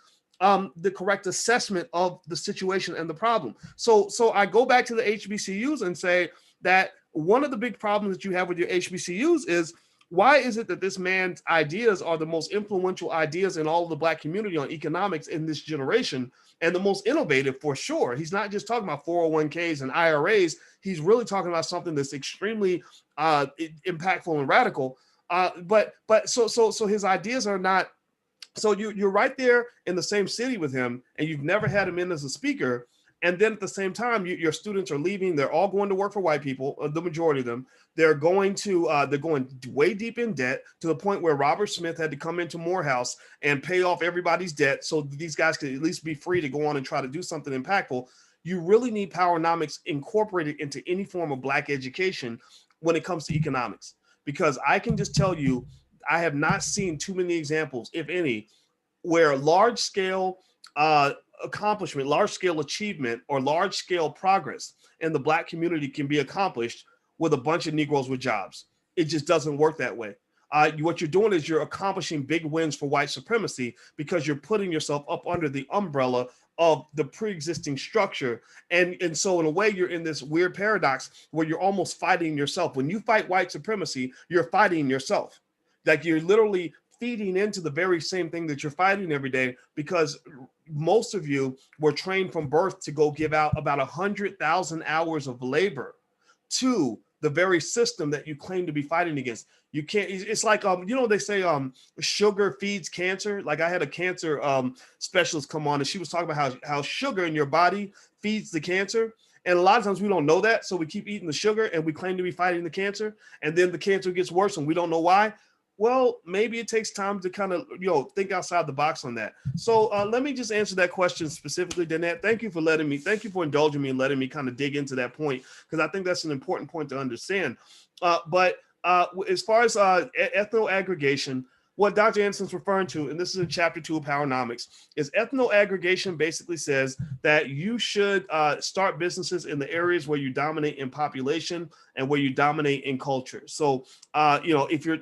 assessment of the situation and the problem. So I go back to the HBCUs and say that one of the big problems that you have with your HBCUs is, why is it that this man's ideas are the most influential ideas in all of the Black community on economics in this generation, and the most innovative for sure? He's not just talking about 401ks and IRAs. He's really talking about something that's extremely impactful and radical. So his ideas are not. So you're right there in the same city with him, and you've never had him in as a speaker. And then at the same time, your students are leaving. They're all going to work for white people. The majority of them, they're going way deep in debt, to the point where Robert Smith had to come into Morehouse and pay off everybody's debt, so these guys could at least be free to go on and try to do something impactful. You really need Powernomics incorporated into any form of Black education when it comes to economics, because I can just tell you, I have not seen too many examples, if any, where large scale accomplishment, large scale achievement, or large scale progress in the Black community can be accomplished with a bunch of Negroes with jobs. It just doesn't work that way. What you're doing is you're accomplishing big wins for white supremacy, because you're putting yourself up under the umbrella of the pre-existing structure. And so in a way, you're in this weird paradox where you're almost fighting yourself. When you fight white supremacy, you're fighting yourself. Like, you're literally feeding into the very same thing that you're fighting every day, because most of you were trained from birth to go give out about 100,000 hours of labor to the very system that you claim to be fighting against. You can't, it's like, they say sugar feeds cancer. Like, I had a cancer specialist come on, and she was talking about how sugar in your body feeds the cancer. And a lot of times we don't know that. So we keep eating the sugar and we claim to be fighting the cancer. And then the cancer gets worse and we don't know why. Well, maybe it takes time to kind of, think outside the box on that. So let me just answer that question specifically, Danette. Thank you for indulging me and letting me kind of dig into that point, because I think that's an important point to understand. But as far as ethno-aggregation, what Dr. Anderson's referring to, and this is in chapter 2 of Powernomics, is ethno-aggregation basically says that you should start businesses in the areas where you dominate in population and where you dominate in culture. So, if you're,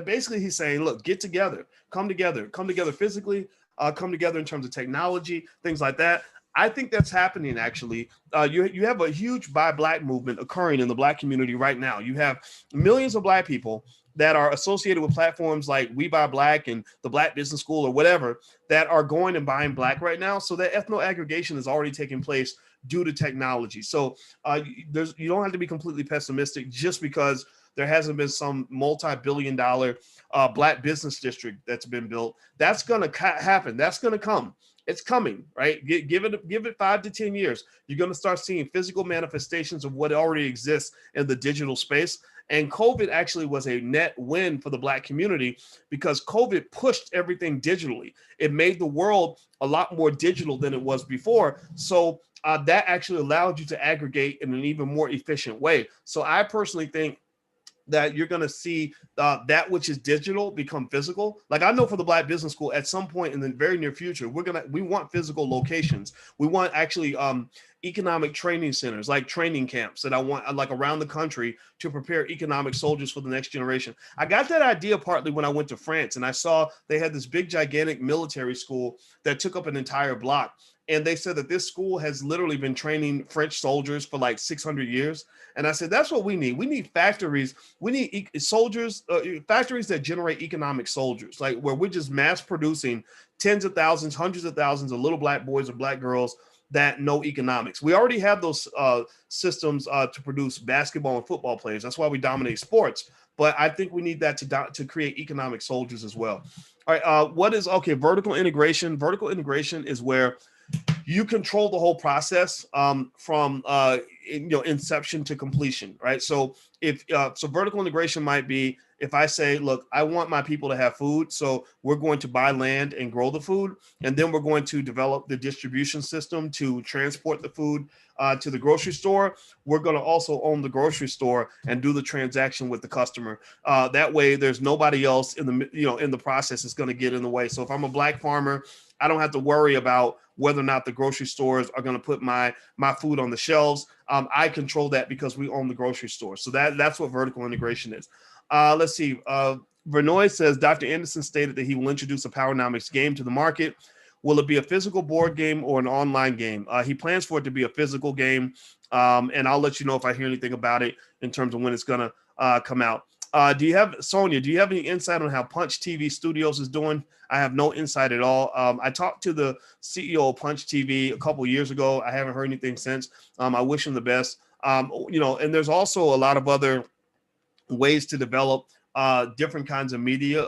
basically he's saying, look, get together, come together physically, come together in terms of technology, things like that. I think that's happening, actually. You have a huge Buy Black movement occurring in the Black community right now. You have millions of Black people that are associated with platforms like We Buy Black and the Black Business School or whatever, that are going and buying Black right now. So that ethno-aggregation is already taking place due to technology. So you don't have to be completely pessimistic just because there hasn't been some multi-billion-dollar Black business district that's been built. That's going to happen. That's going to come. It's coming, right? Give it 5 to 10 years. You're going to start seeing physical manifestations of what already exists in the digital space. And COVID actually was a net win for the Black community, because COVID pushed everything digitally. It made the world a lot more digital than it was before. So that actually allowed you to aggregate in an even more efficient way. So I personally think that you're going to see that which is digital become physical. Like I know for the Black Business School, at some point in the very near future, we want physical locations. We want actually economic training centers, like training camps that I want like around the country to prepare economic soldiers for the next generation. I got that idea partly when I went to France and I saw they had this big, gigantic military school that took up an entire block. And they said that this school has literally been training French soldiers for like 600 years. And I said, that's what we need. We need factories. We need soldiers, factories that generate economic soldiers, like where we're just mass producing tens of thousands, hundreds of thousands of little Black boys or Black girls that know economics. We already have those systems to produce basketball and football players. That's why we dominate sports. But I think we need that to create economic soldiers as well. All right. Vertical integration. Vertical integration is where you control the whole process from inception to completion, right? So if vertical integration might be if I say, look, I want my people to have food, so we're going to buy land and grow the food, and then we're going to develop the distribution system to transport the food to the grocery store. We're going to also own the grocery store and do the transaction with the customer. That way, there's nobody else in the process that's going to get in the way. So if I'm a Black farmer, I don't have to worry about whether or not the grocery stores are going to put my food on the shelves. I control that because we own the grocery store. So that's what vertical integration is. Let's see. Vernoy says, Dr. Anderson stated that he will introduce a Powernomics game to the market. Will it be a physical board game or an online game? He plans for it to be a physical game, and I'll let you know if I hear anything about it in terms of when it's going to come out. Sonia, do you have any insight on how Punch TV Studios is doing? I have no insight at all. I talked to the CEO of Punch TV a couple of years ago. I haven't heard anything since. I wish him the best. And there's also a lot of other ways to develop different kinds of media.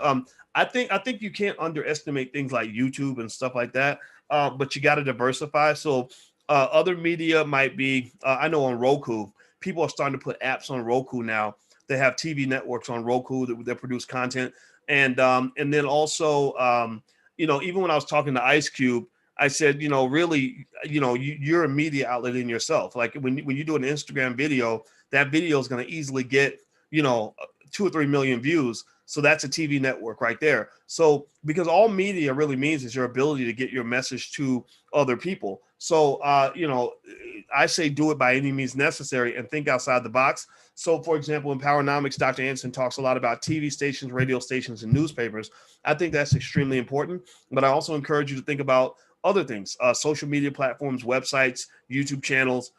I think you can't underestimate things like YouTube and stuff like that, but you got to diversify. So other media might be, I know on Roku, people are starting to put apps on Roku now. They have TV networks on Roku that produce content. And then also, even when I was talking to Ice Cube, I said, really, you're a media outlet in yourself. Like when you do an Instagram video, that video is going to easily get, 2 or 3 million views. So that's a TV network right there. So because all media really means is your ability to get your message to other people. So, I say do it by any means necessary and think outside the box. So, for example, in Powernomics, Dr. Anderson talks a lot about TV stations, radio stations, and newspapers. I think that's extremely important. But I also encourage you to think about other things, social media platforms, websites, YouTube channels,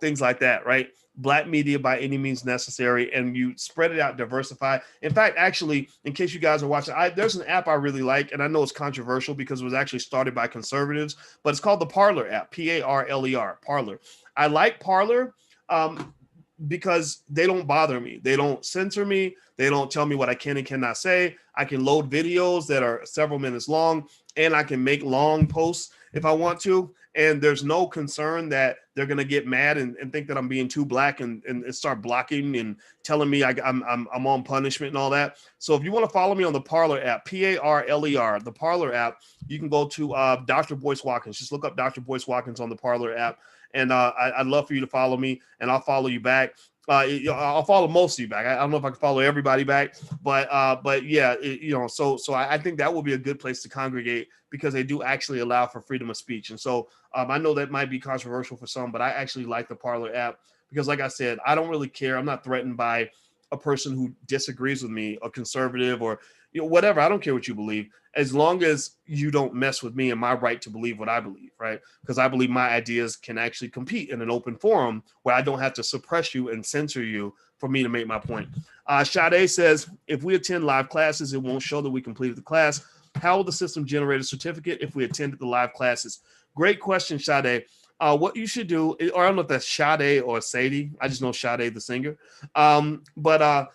things like that, right? Black media by any means necessary, and you spread it out, diversify. In fact, actually, in case you guys are watching, there's an app I really like, and I know it's controversial because it was actually started by conservatives, but it's called the Parler app, Parler, Parler. I like Parler because they don't bother me. They don't censor me. They don't tell me what I can and cannot say. I can load videos that are several minutes long, and I can make long posts if I want to. And there's no concern that they're going to get mad and think that I'm being too Black and start blocking and telling me I'm on punishment and all that. So if you want to follow me on the Parler app, Parler, the Parler app, you can go to Dr. Boyce Watkins. Just look up Dr. Boyce Watkins on the Parler app. And I'd love for you to follow me, and I'll follow you back. I'll follow most of you back. I don't know if I can follow everybody back, but yeah, so I think that will be a good place to congregate because they do actually allow for freedom of speech. And so I know that might be controversial for some, but I actually like the Parler app because, like I said, I don't really care. I'm not threatened by a person who disagrees with me, a conservative or whatever. I don't care what you believe, as long as you don't mess with me and my right to believe what I believe, right? Because I believe my ideas can actually compete in an open forum where I don't have to suppress you and censor you for me to make my point. Sade says, if we attend live classes, it won't show that we completed the class. How will the system generate a certificate if we attended the live classes? Great question, Sade. What you should do, or I don't know if that's Sade or Sadie. I just know Sade, the singer. But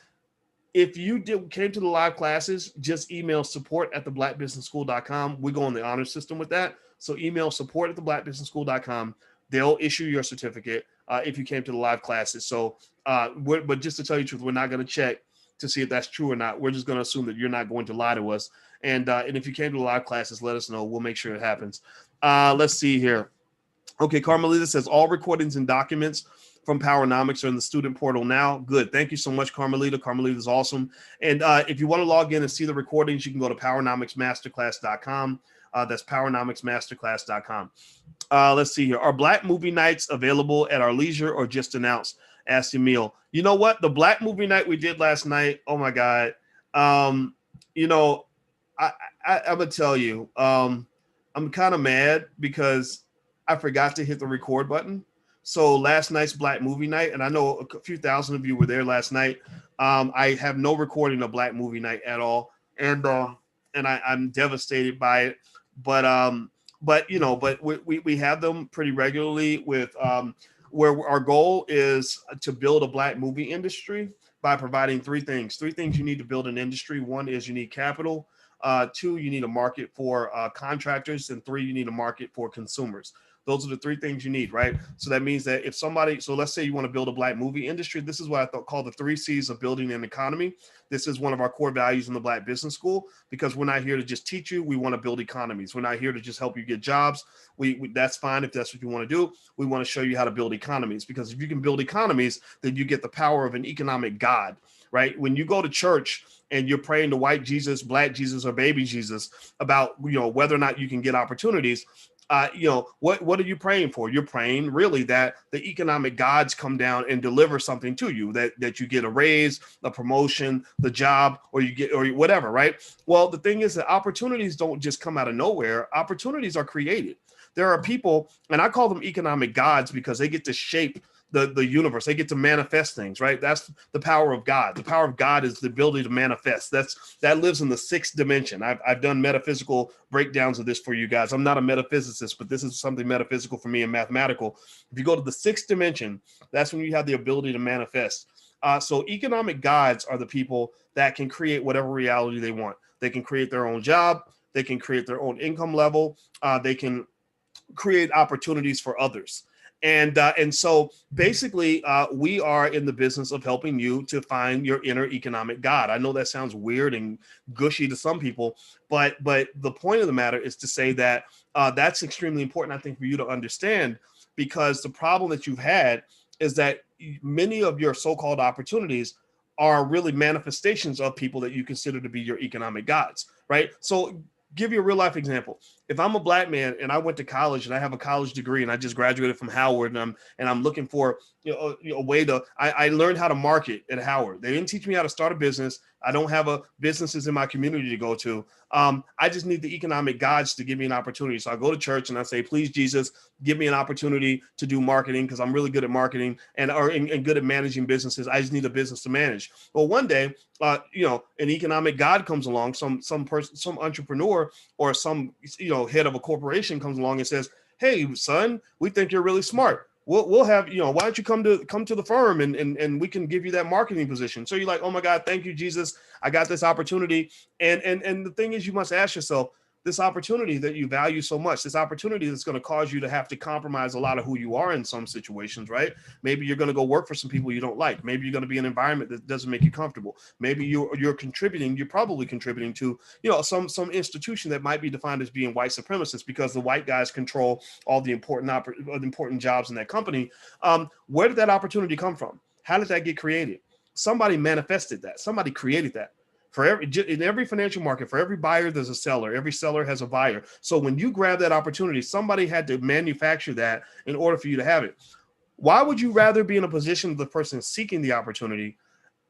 if you came to the live classes, just email support@theblackbusinessschool.com. We go on the honor system with that. So email support@theblackbusinessschool.com. They'll issue your certificate if you came to the live classes. So, but just to tell you the truth, we're not going to check to see if that's true or not. We're just going to assume that you're not going to lie to us. And if you came to the live classes, let us know. We'll make sure it happens. Let's see here. Okay, Carmelita says all recordings and documents from Powernomics are in the student portal now. Good. Thank you so much, Carmelita. Carmelita is awesome. And if you want to log in and see the recordings, you can go to powernomicsmasterclass.com. That's powernomicsmasterclass.com. Let's see here. Are Black movie nights available at our leisure or just announced? Asked Emil. You know what? The Black movie night we did last night. Oh my God. You know, I'm gonna tell you, I'm kind of mad because I forgot to hit the record button. So last night's Black movie night, and I know a few thousand of you were there last night. I have no recording of Black movie night at all, and I'm devastated by it. But you know, but we have them pretty regularly with where our goal is to build a Black movie industry by providing three things. Three things you need to build an industry. One is you need capital. Two, you need a market for contractors, and three, you need a market for consumers. Those are the three things you need, right? So that means that if somebody, so let's say you want to build a Black movie industry, this is what I call the 3 C's of building an economy. This is one of our core values in the Black Business School, because we're not here to just teach you. We want to build economies. We're not here to just help you get jobs. That's fine if that's what you want to do. We want to show you how to build economies, because if you can build economies, then you get the power of an economic God, right? When you go to church and you're praying to white Jesus, Black Jesus, or baby Jesus about, you know, whether or not you can get opportunities, you know, what are you praying for? You're praying really that the economic gods come down and deliver something to you, that you get a raise, a promotion, the job, or you get, or whatever, right? Well, the thing is that opportunities don't just come out of nowhere. Opportunities are created. There are people, and I call them economic gods because they get to shape the universe. They get to manifest things, right? That's the power of God. The power of God is the ability to manifest. That lives in the 6th dimension. I've done metaphysical breakdowns of this for you guys. I'm not a metaphysicist, but this is something metaphysical for me and mathematical. If you go to the 6th dimension, that's when you have the ability to manifest. So economic gods are the people that can create whatever reality they want. They can create their own job. They can create their own income level. They can create opportunities for others. And so basically, we are in the business of helping you to find your inner economic God. I know that sounds weird and gushy to some people, but the point of the matter is to say that that's extremely important, I think, for you to understand, because the problem that you've had is that many of your so-called opportunities are really manifestations of people that you consider to be your economic gods, right? So give you a real life example. If I'm a Black man and I went to college and I have a college degree and I just graduated from Howard and I'm looking for a way to, I learned how to market at Howard. They didn't teach me how to start a business. I don't have businesses in my community to go to. I just need the economic gods to give me an opportunity. So I go to church and I say, please, Jesus, give me an opportunity to do marketing, because I'm really good at marketing and good at managing businesses. I just need a business to manage. Well, one day, an economic God comes along, some person, some entrepreneur or some, head of a corporation comes along and says, hey, son, we think you're really smart. We'll have, why don't you come to the firm and we can give you that marketing position. So you're like, oh my God, thank you, Jesus. I got this opportunity. And the thing is, you must ask yourself, this opportunity that you value so much, this opportunity that's going to cause you to have to compromise a lot of who you are in some situations, right? Maybe you're going to go work for some people you don't like. Maybe you're going to be in an environment that doesn't make you comfortable. Maybe you're probably contributing to, some institution that might be defined as being white supremacist, because the white guys control all the important jobs in that company. Where did that opportunity come from? How did that get created? Somebody manifested that. Somebody created that. In every financial market, for every buyer, there's a seller. Every seller has a buyer. So when you grab that opportunity, somebody had to manufacture that in order for you to have it. Why would you rather be in a position of the person seeking the opportunity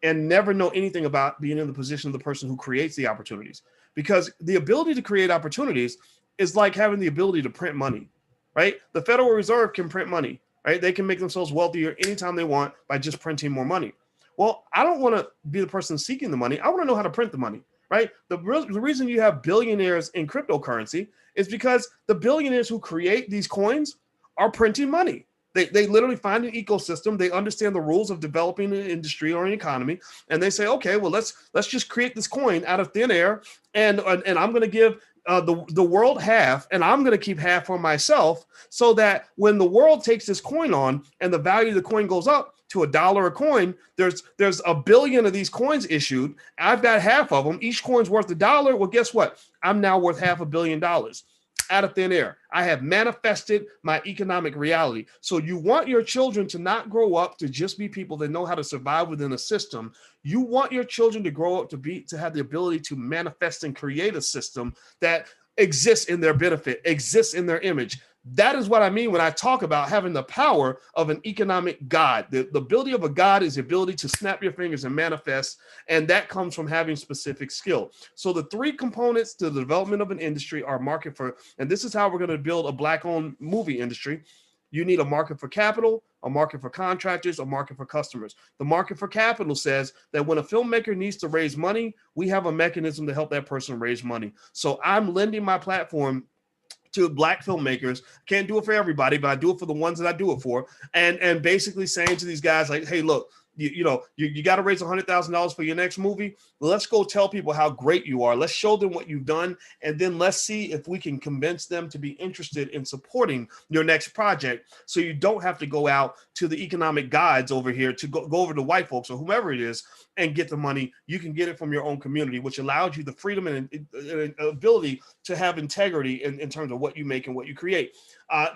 and never know anything about being in the position of the person who creates the opportunities? Because the ability to create opportunities is like having the ability to print money, right? The Federal Reserve can print money, right? They can make themselves wealthier anytime they want by just printing more money. Well, I don't want to be the person seeking the money. I want to know how to print the money, right? The reason you have billionaires in cryptocurrency is because the billionaires who create these coins are printing money. They literally find an ecosystem. They understand the rules of developing an industry or an economy, and they say, okay, well, let's just create this coin out of thin air, and I'm going to give the world half, and I'm going to keep half for myself, so that when the world takes this coin on and the value of the coin goes up to $1 a coin, there's a billion of these coins issued. I've got half of them. Each coin's worth $1. Well, guess what? I'm now worth $500 million. out of thin air. I have manifested my economic reality. So you want your children to not grow up to just be people that know how to survive within a system. You want your children to grow up to have the ability to manifest and create a system that exists in their benefit, exists in their image. That is what I mean when I talk about having the power of an economic God. The ability of a God is the ability to snap your fingers and manifest, and that comes from having specific skill. So the three components to the development of an industry are market for, and this is how we're going to build a Black-owned movie industry. You need a market for capital, a market for contractors, a market for customers. The market for capital says that when a filmmaker needs to raise money, we have a mechanism to help that person raise money. So I'm lending my platform to Black filmmakers. Can't do it for everybody, but I do it for the ones that I do it for. And basically saying to these guys like, hey, look, you got to raise $100,000 for your next movie. Let's go tell people how great you are. Let's show them what you've done. And then let's see if we can convince them to be interested in supporting your next project. So you don't have to go out to the economic guides over here to go over to white folks or whomever it is and get the money. You can get it from your own community, which allows you the freedom and ability to have integrity in terms of what you make and what you create.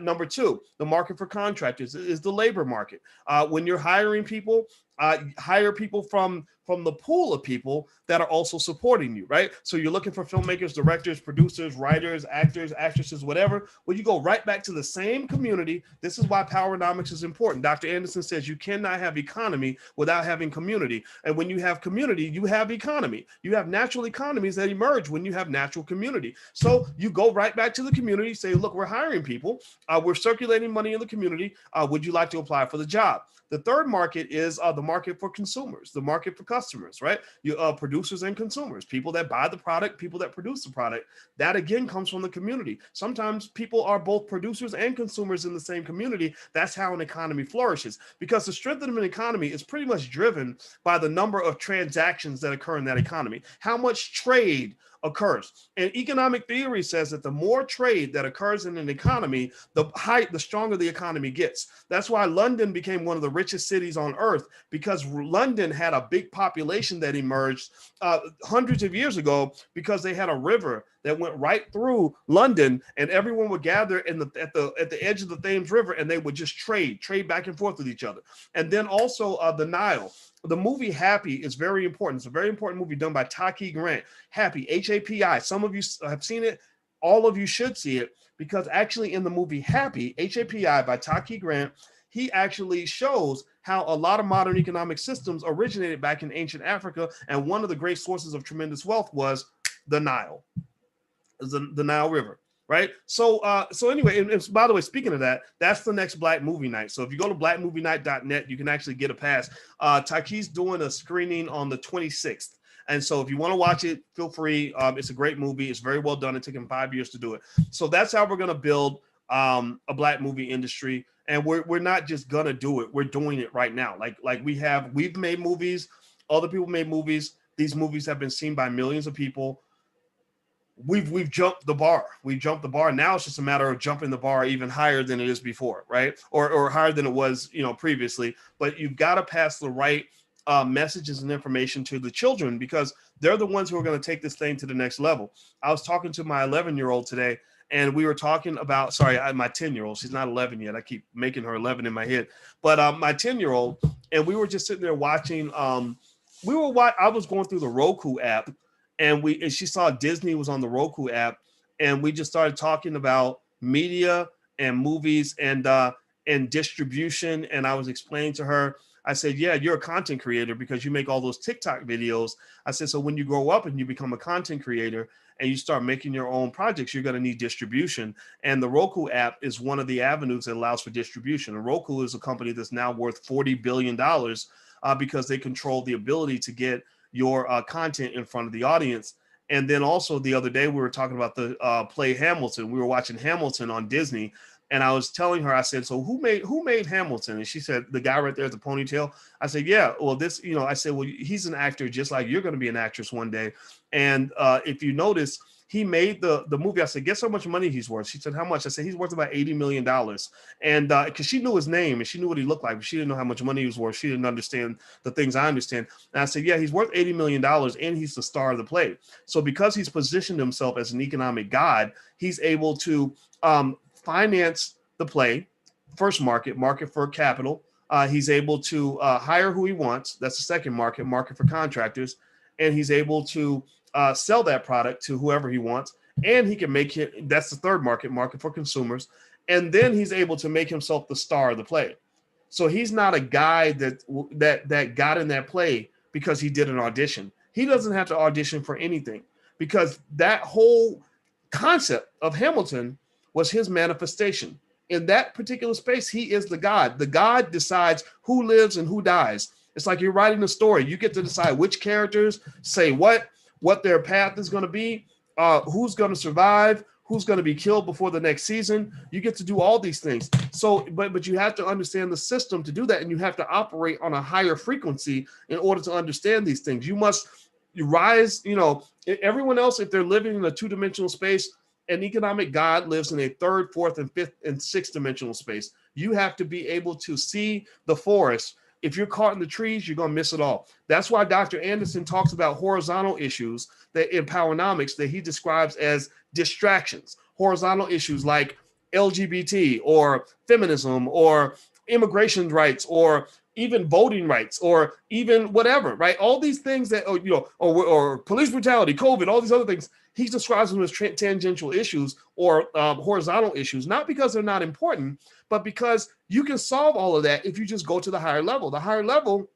Number two, the market for contractors is the labor market. When you're hiring people, hire people from the pool of people that are also supporting you, right? So you're looking for filmmakers, directors, producers, writers, actors, actresses, whatever. Well, you go right back to the same community. This is why Powernomics is important. Dr. Anderson says you cannot have economy without having community. And when you have community, you have economy. You have natural economies that emerge when you have natural community. So you go right back to the community, say, look, we're hiring people. We're circulating money in the community. Would you like to apply for the job? The third market is the market for consumers, the market for customers, right? You producers and consumers, people that buy the product, people that produce the product. That again comes from the community. Sometimes people are both producers and consumers in the same community. That's how an economy flourishes, because the strength of an economy is pretty much driven by the number of transactions that occur in that economy. How much trade occurs. And economic theory says that the more trade that occurs in an economy, the stronger the economy gets. That's why London became one of the richest cities on earth, because London had a big population that emerged hundreds of years ago, because they had a river that went right through London, and everyone would gather at the edge of the Thames River, and they would just trade back and forth with each other. And then also the Nile. The movie Happy is very important. It's a very important movie done by Taki Grant. Happy, H-A-P-I. Some of you have seen it. All of you should see it, because actually in the movie Happy, H-A-P-I by Taki Grant, he actually shows how a lot of modern economic systems originated back in ancient Africa. And one of the great sources of tremendous wealth was the Nile, the Nile River. Right. So anyway, and by the way, speaking of that, that's the next Black Movie Night. So if you go to blackmovienight.net, you can actually get a pass. Taki's doing a screening on the 26th. And so if you want to watch it, feel free. It's a great movie. It's very well done. It took him 5 years to do it. So that's how we're going to build a Black movie industry. And we're not just going to do it. We're doing it right now. Like we've made movies. Other people made movies. These movies have been seen by millions of people. We've jumped the bar. We've jumped the bar. Now it's just a matter of jumping the bar even higher than it is before, right? Or higher than it was, previously. But you've got to pass the right messages and information to the children, because they're the ones who are going to take this thing to the next level. I was talking to my 11-year-old today, and we were talking about, my 10-year-old. She's not 11 yet. I keep making her 11 in my head. But my 10-year-old, and we were just sitting there watching. I was going through the Roku app. And she saw Disney was on the Roku app, and we just started talking about media and movies and distribution. And I was explaining to her, I said, yeah, you're a content creator because you make all those TikTok videos. I said, so when you grow up and you become a content creator and you start making your own projects, you're going to need distribution. And the Roku app is one of the avenues that allows for distribution. And Roku is a company that's now worth $40 billion because they control the ability to get your content in front of the audience. And then also the other day we were talking about the play Hamilton. We were watching Hamilton on Disney, and I was telling her, I said, so who made Hamilton? And she said, the guy right there with the ponytail. I said, yeah, well, I said, well, he's an actor just like you're going to be an actress one day. And if you notice, he made the movie. I said, guess how much money he's worth? She said, how much? I said, he's worth about $80 million. And because she knew his name and she knew what he looked like, but she didn't know how much money he was worth. She didn't understand the things I understand. And I said, yeah, he's worth $80 million and he's the star of the play. So because he's positioned himself as an economic god, he's able to finance the play, first market for capital. He's able to hire who he wants. That's the second market for contractors. And he's able to sell that product to whoever he wants. And he can make it, that's the third market for consumers. And then he's able to make himself the star of the play. So he's not a guy that got in that play because he did an audition. He doesn't have to audition for anything because that whole concept of Hamilton was his manifestation. In that particular space, he is the God. The God decides who lives and who dies. It's like you're writing a story. You get to decide which characters say what their path is going to be, who's going to survive, who's going to be killed before the next season. You get to do all these things. So, but you have to understand the system to do that, and you have to operate on a higher frequency in order to understand these things. You must rise, everyone else, if they're living in a two-dimensional space, an economic god lives in a third, fourth, and fifth, and sixth dimensional space. You have to be able to see the forest. If you're caught in the trees, you're going to miss it all. That's why Dr. Anderson talks about horizontal issues that in Powernomics that he describes as distractions. Horizontal issues like LGBT or feminism or immigration rights or even voting rights or even whatever, right? All these things that, or police brutality, COVID, all these other things, he describes them as tangential issues or horizontal issues, not because they're not important, but because you can solve all of that if you just go to the higher level. The higher level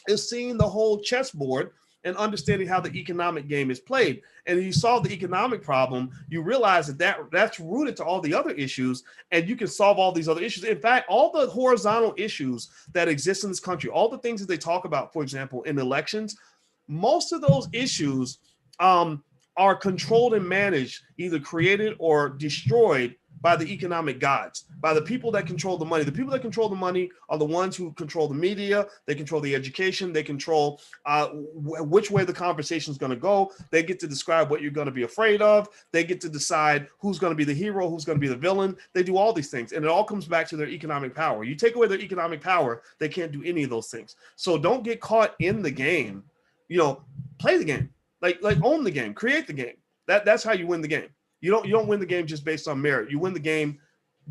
is seeing the whole chessboard and understanding how the economic game is played. And if you solve the economic problem, you realize that's rooted to all the other issues, and you can solve all these other issues. In fact, all the horizontal issues that exist in this country, all the things that they talk about, for example, in elections, most of those issues are controlled and managed, either created or destroyed by the economic gods, by the people that control the money. The people that control the money are the ones who control the media. They control the education. They control which way the conversation is going to go. They get to describe what you're going to be afraid of. They get to decide who's going to be the hero, who's going to be the villain. They do all these things, and it all comes back to their economic power. You take away their economic power, they can't do any of those things. So don't get caught in the game. Play the game. Like own the game, create the game. That's how you win the game. You don't win the game just based on merit. You win the game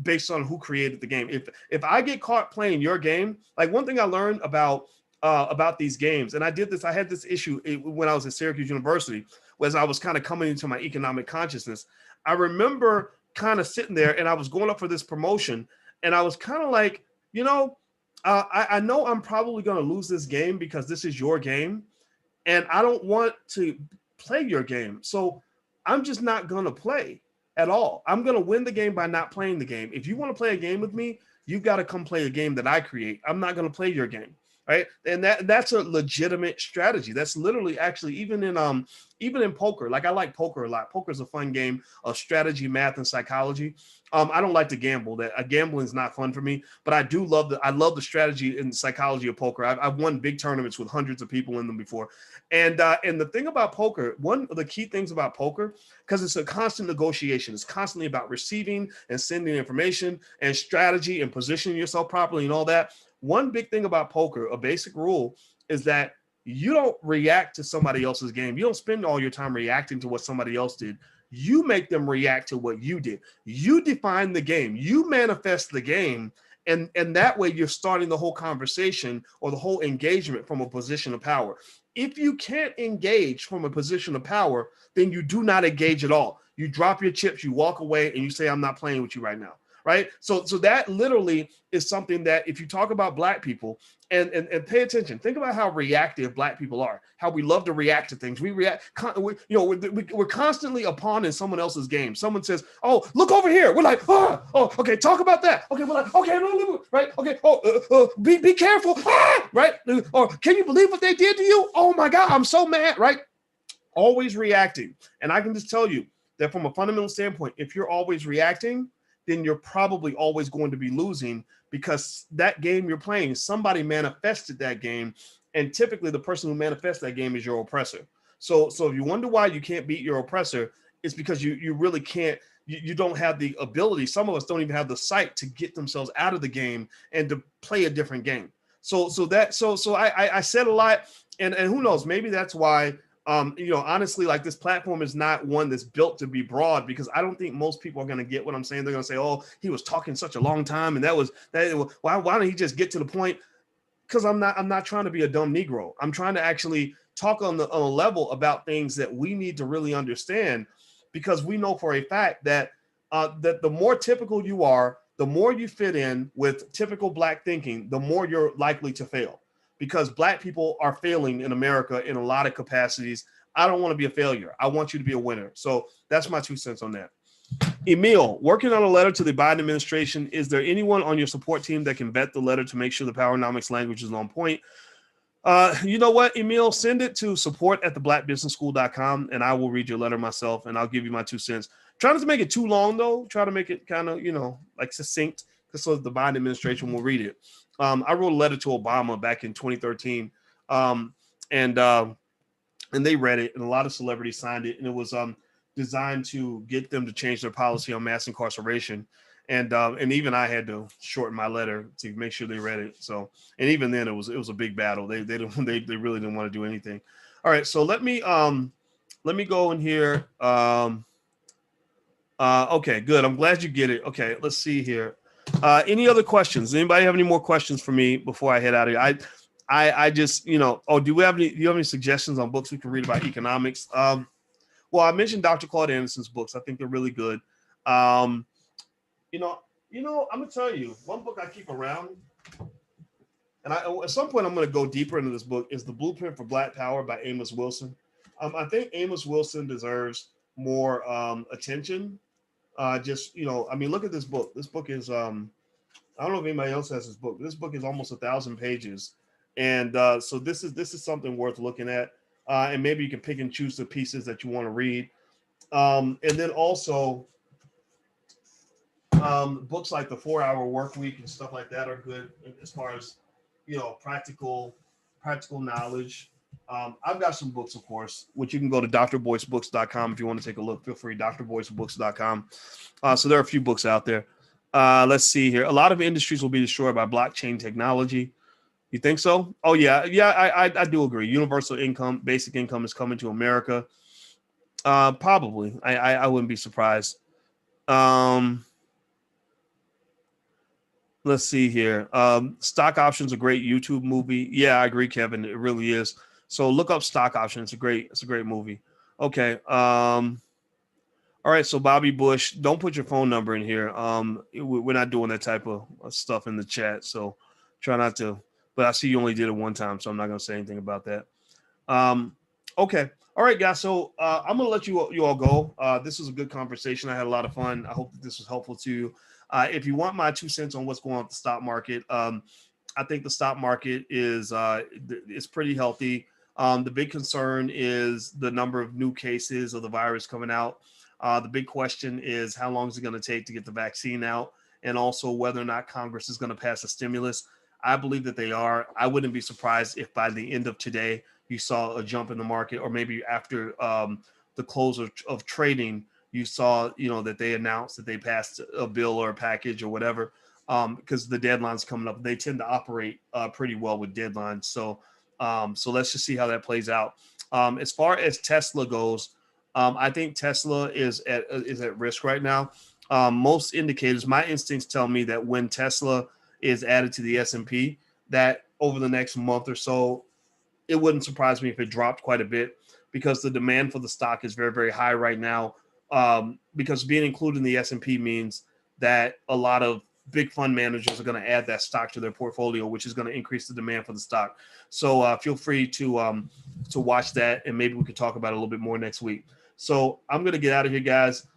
based on who created the game. If I get caught playing your game, like one thing I learned about these games, and I had this issue when I was at Syracuse University, was I was kind of coming into my economic consciousness. I remember kind of sitting there and I was going up for this promotion, and I was kind of like, I know I'm probably going to lose this game because this is your game. And I don't want to play your game. So I'm just not going to play at all. I'm going to win the game by not playing the game. If you want to play a game with me, you've got to come play a game that I create. I'm not going to play your game. Right. And that's a legitimate strategy. That's literally actually even in poker. Like I like poker a lot. Poker is a fun game of strategy, math, and psychology. I don't like to gamble. Gambling is not fun for me, but I do love the strategy and psychology of poker. I've won big tournaments with hundreds of people in them before. And the thing about poker, one of the key things about poker, because it's a constant negotiation, it's constantly about receiving and sending information and strategy and positioning yourself properly and all that. One big thing about poker, a basic rule, is that you don't react to somebody else's game. You don't spend all your time reacting to what somebody else did. You make them react to what you did. You define the game. You manifest the game. And that way you're starting the whole conversation or the whole engagement from a position of power. If you can't engage from a position of power, then you do not engage at all. You drop your chips, you walk away, and you say, I'm not playing with you right now. Right. So that literally is something that if you talk about Black people and pay attention, think about how reactive Black people are, how we love to react to things. We react, we're constantly a pawn in someone else's game. Someone says, oh, look over here. We're like, oh, okay, talk about that. Okay, we're like, okay, right. Okay. Be careful. Right. Or can you believe what they did to you? Oh, my God, I'm so mad. Right. Always reacting. And I can just tell you that from a fundamental standpoint, if you're always reacting, then you're probably always going to be losing because that game you're playing, somebody manifested that game. And typically the person who manifests that game is your oppressor. So if you wonder why you can't beat your oppressor, it's because you really can't. You don't have the ability. Some of us don't even have the sight to get themselves out of the game and to play a different game. So I said a lot, and who knows, maybe that's why. Honestly, like, this platform is not one that's built to be broad, because I don't think most people are going to get what I'm saying. They're going to say, "Oh, he was talking such a long time, and that was that. Why don't he just get to the point?" Because I'm not trying to be a dumb Negro. I'm trying to actually talk on a level about things that we need to really understand, because we know for a fact that that the more typical you are, the more you fit in with typical Black thinking, the more you're likely to fail, because Black people are failing in America in a lot of capacities. I don't want to be a failure. I want you to be a winner. So that's my 2 cents on that. Emil, working on a letter to the Biden administration. Is there anyone on your support team that can vet the letter to make sure the Powernomics language is on point? You know what, Emil, send it to support@theblackbusinessschool.com, and I will read your letter myself, and I'll give you my 2 cents. Try not to make it too long, though. Try to make it kind of, like, succinct, so the Biden administration will read it. I wrote a letter to Obama back in 2013, and they read it, and a lot of celebrities signed it, and it was designed to get them to change their policy on mass incarceration. And even I had to shorten my letter to make sure they read it. So, and even then it was a big battle. They really didn't want to do anything. All right, so let me go in here. Okay, good. I'm glad you get it. Okay, let's see here. Any other questions? Anybody have any more questions for me before I head out of here? I just, do you have any suggestions on books we can read about economics? Well, I mentioned Dr. Claude Anderson's books. I think they're really good. I'm gonna tell you one book I keep around, and at some point I'm gonna go deeper into this book, is The Blueprint for Black Power by Amos Wilson. I think Amos Wilson deserves more attention. Look at this book. This book is I don't know if anybody else has this book. This book is almost 1,000 pages, and so this is something worth looking at. And maybe you can pick and choose the pieces that you want to read. And then also, books like The 4-Hour Work Week and stuff like that are good as far as, practical knowledge. I've got some books, of course, which you can go to drboycebooks.com if you want to take a look. Feel free, drboycebooks.com. So there are a few books out there. Let's see here. A lot of industries will be destroyed by blockchain technology. You think so? Oh, yeah. I do agree. Universal income, basic income is coming to America. Probably. I wouldn't be surprised. Let's see here. Stock Options, a great YouTube movie. Yeah, I agree, Kevin. It really is. So look up Stock Options. It's a great movie. Okay. All right. So Bobby Bush, don't put your phone number in here. We're not doing that type of stuff in the chat. So try not to. But I see you only did it one time, so I'm not going to say anything about that. Okay. All right, guys. So I'm going to let you all go. This was a good conversation. I had a lot of fun. I hope that this was helpful to you. If you want my 2 cents on what's going on with the stock market, I think the stock market is pretty healthy. The big concern is the number of new cases of the virus coming out. The big question is how long is it going to take to get the vaccine out, and also whether or not Congress is going to pass a stimulus. I believe that they are. I wouldn't be surprised if by the end of today you saw a jump in the market, or maybe after the close of trading, you saw, that they announced that they passed a bill or a package or whatever, because the deadline's coming up. They tend to operate pretty well with deadlines. So let's just see how that plays out. As far as Tesla goes, I think Tesla is at risk right now. Most indicators, my instincts tell me that when Tesla is added to the S&P, that over the next month or so, it wouldn't surprise me if it dropped quite a bit, because the demand for the stock is very, very high right now. Because being included in the S&P means that a lot of big fund managers are going to add that stock to their portfolio, which is going to increase the demand for the stock. So feel free to watch that, and maybe we could talk about it a little bit more next week. So I'm going to get out of here, guys.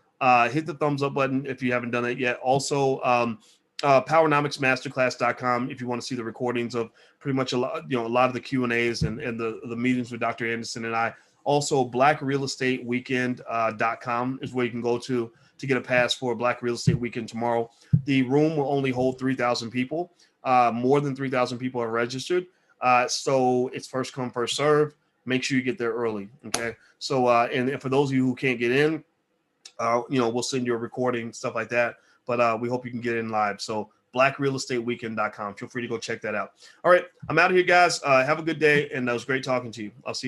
Hit the thumbs up button if you haven't done it yet. Also, Powernomicsmasterclass.com if you want to see the recordings of pretty much a lot of the Q&As and the meetings with Dr. Anderson and I. Also, blackrealestateweekend.com is where you can go to get a pass for Black Real Estate Weekend tomorrow. The room will only hold 3,000 people. More than 3,000 people are registered. So it's first come, first serve. Make sure you get there early. Okay. So, and for those of you who can't get in, we'll send you a recording, stuff like that. But we hope you can get in live. So blackrealestateweekend.com. Feel free to go check that out. All right. I'm out of here, guys. Have a good day. And it was great talking to you. I'll see you.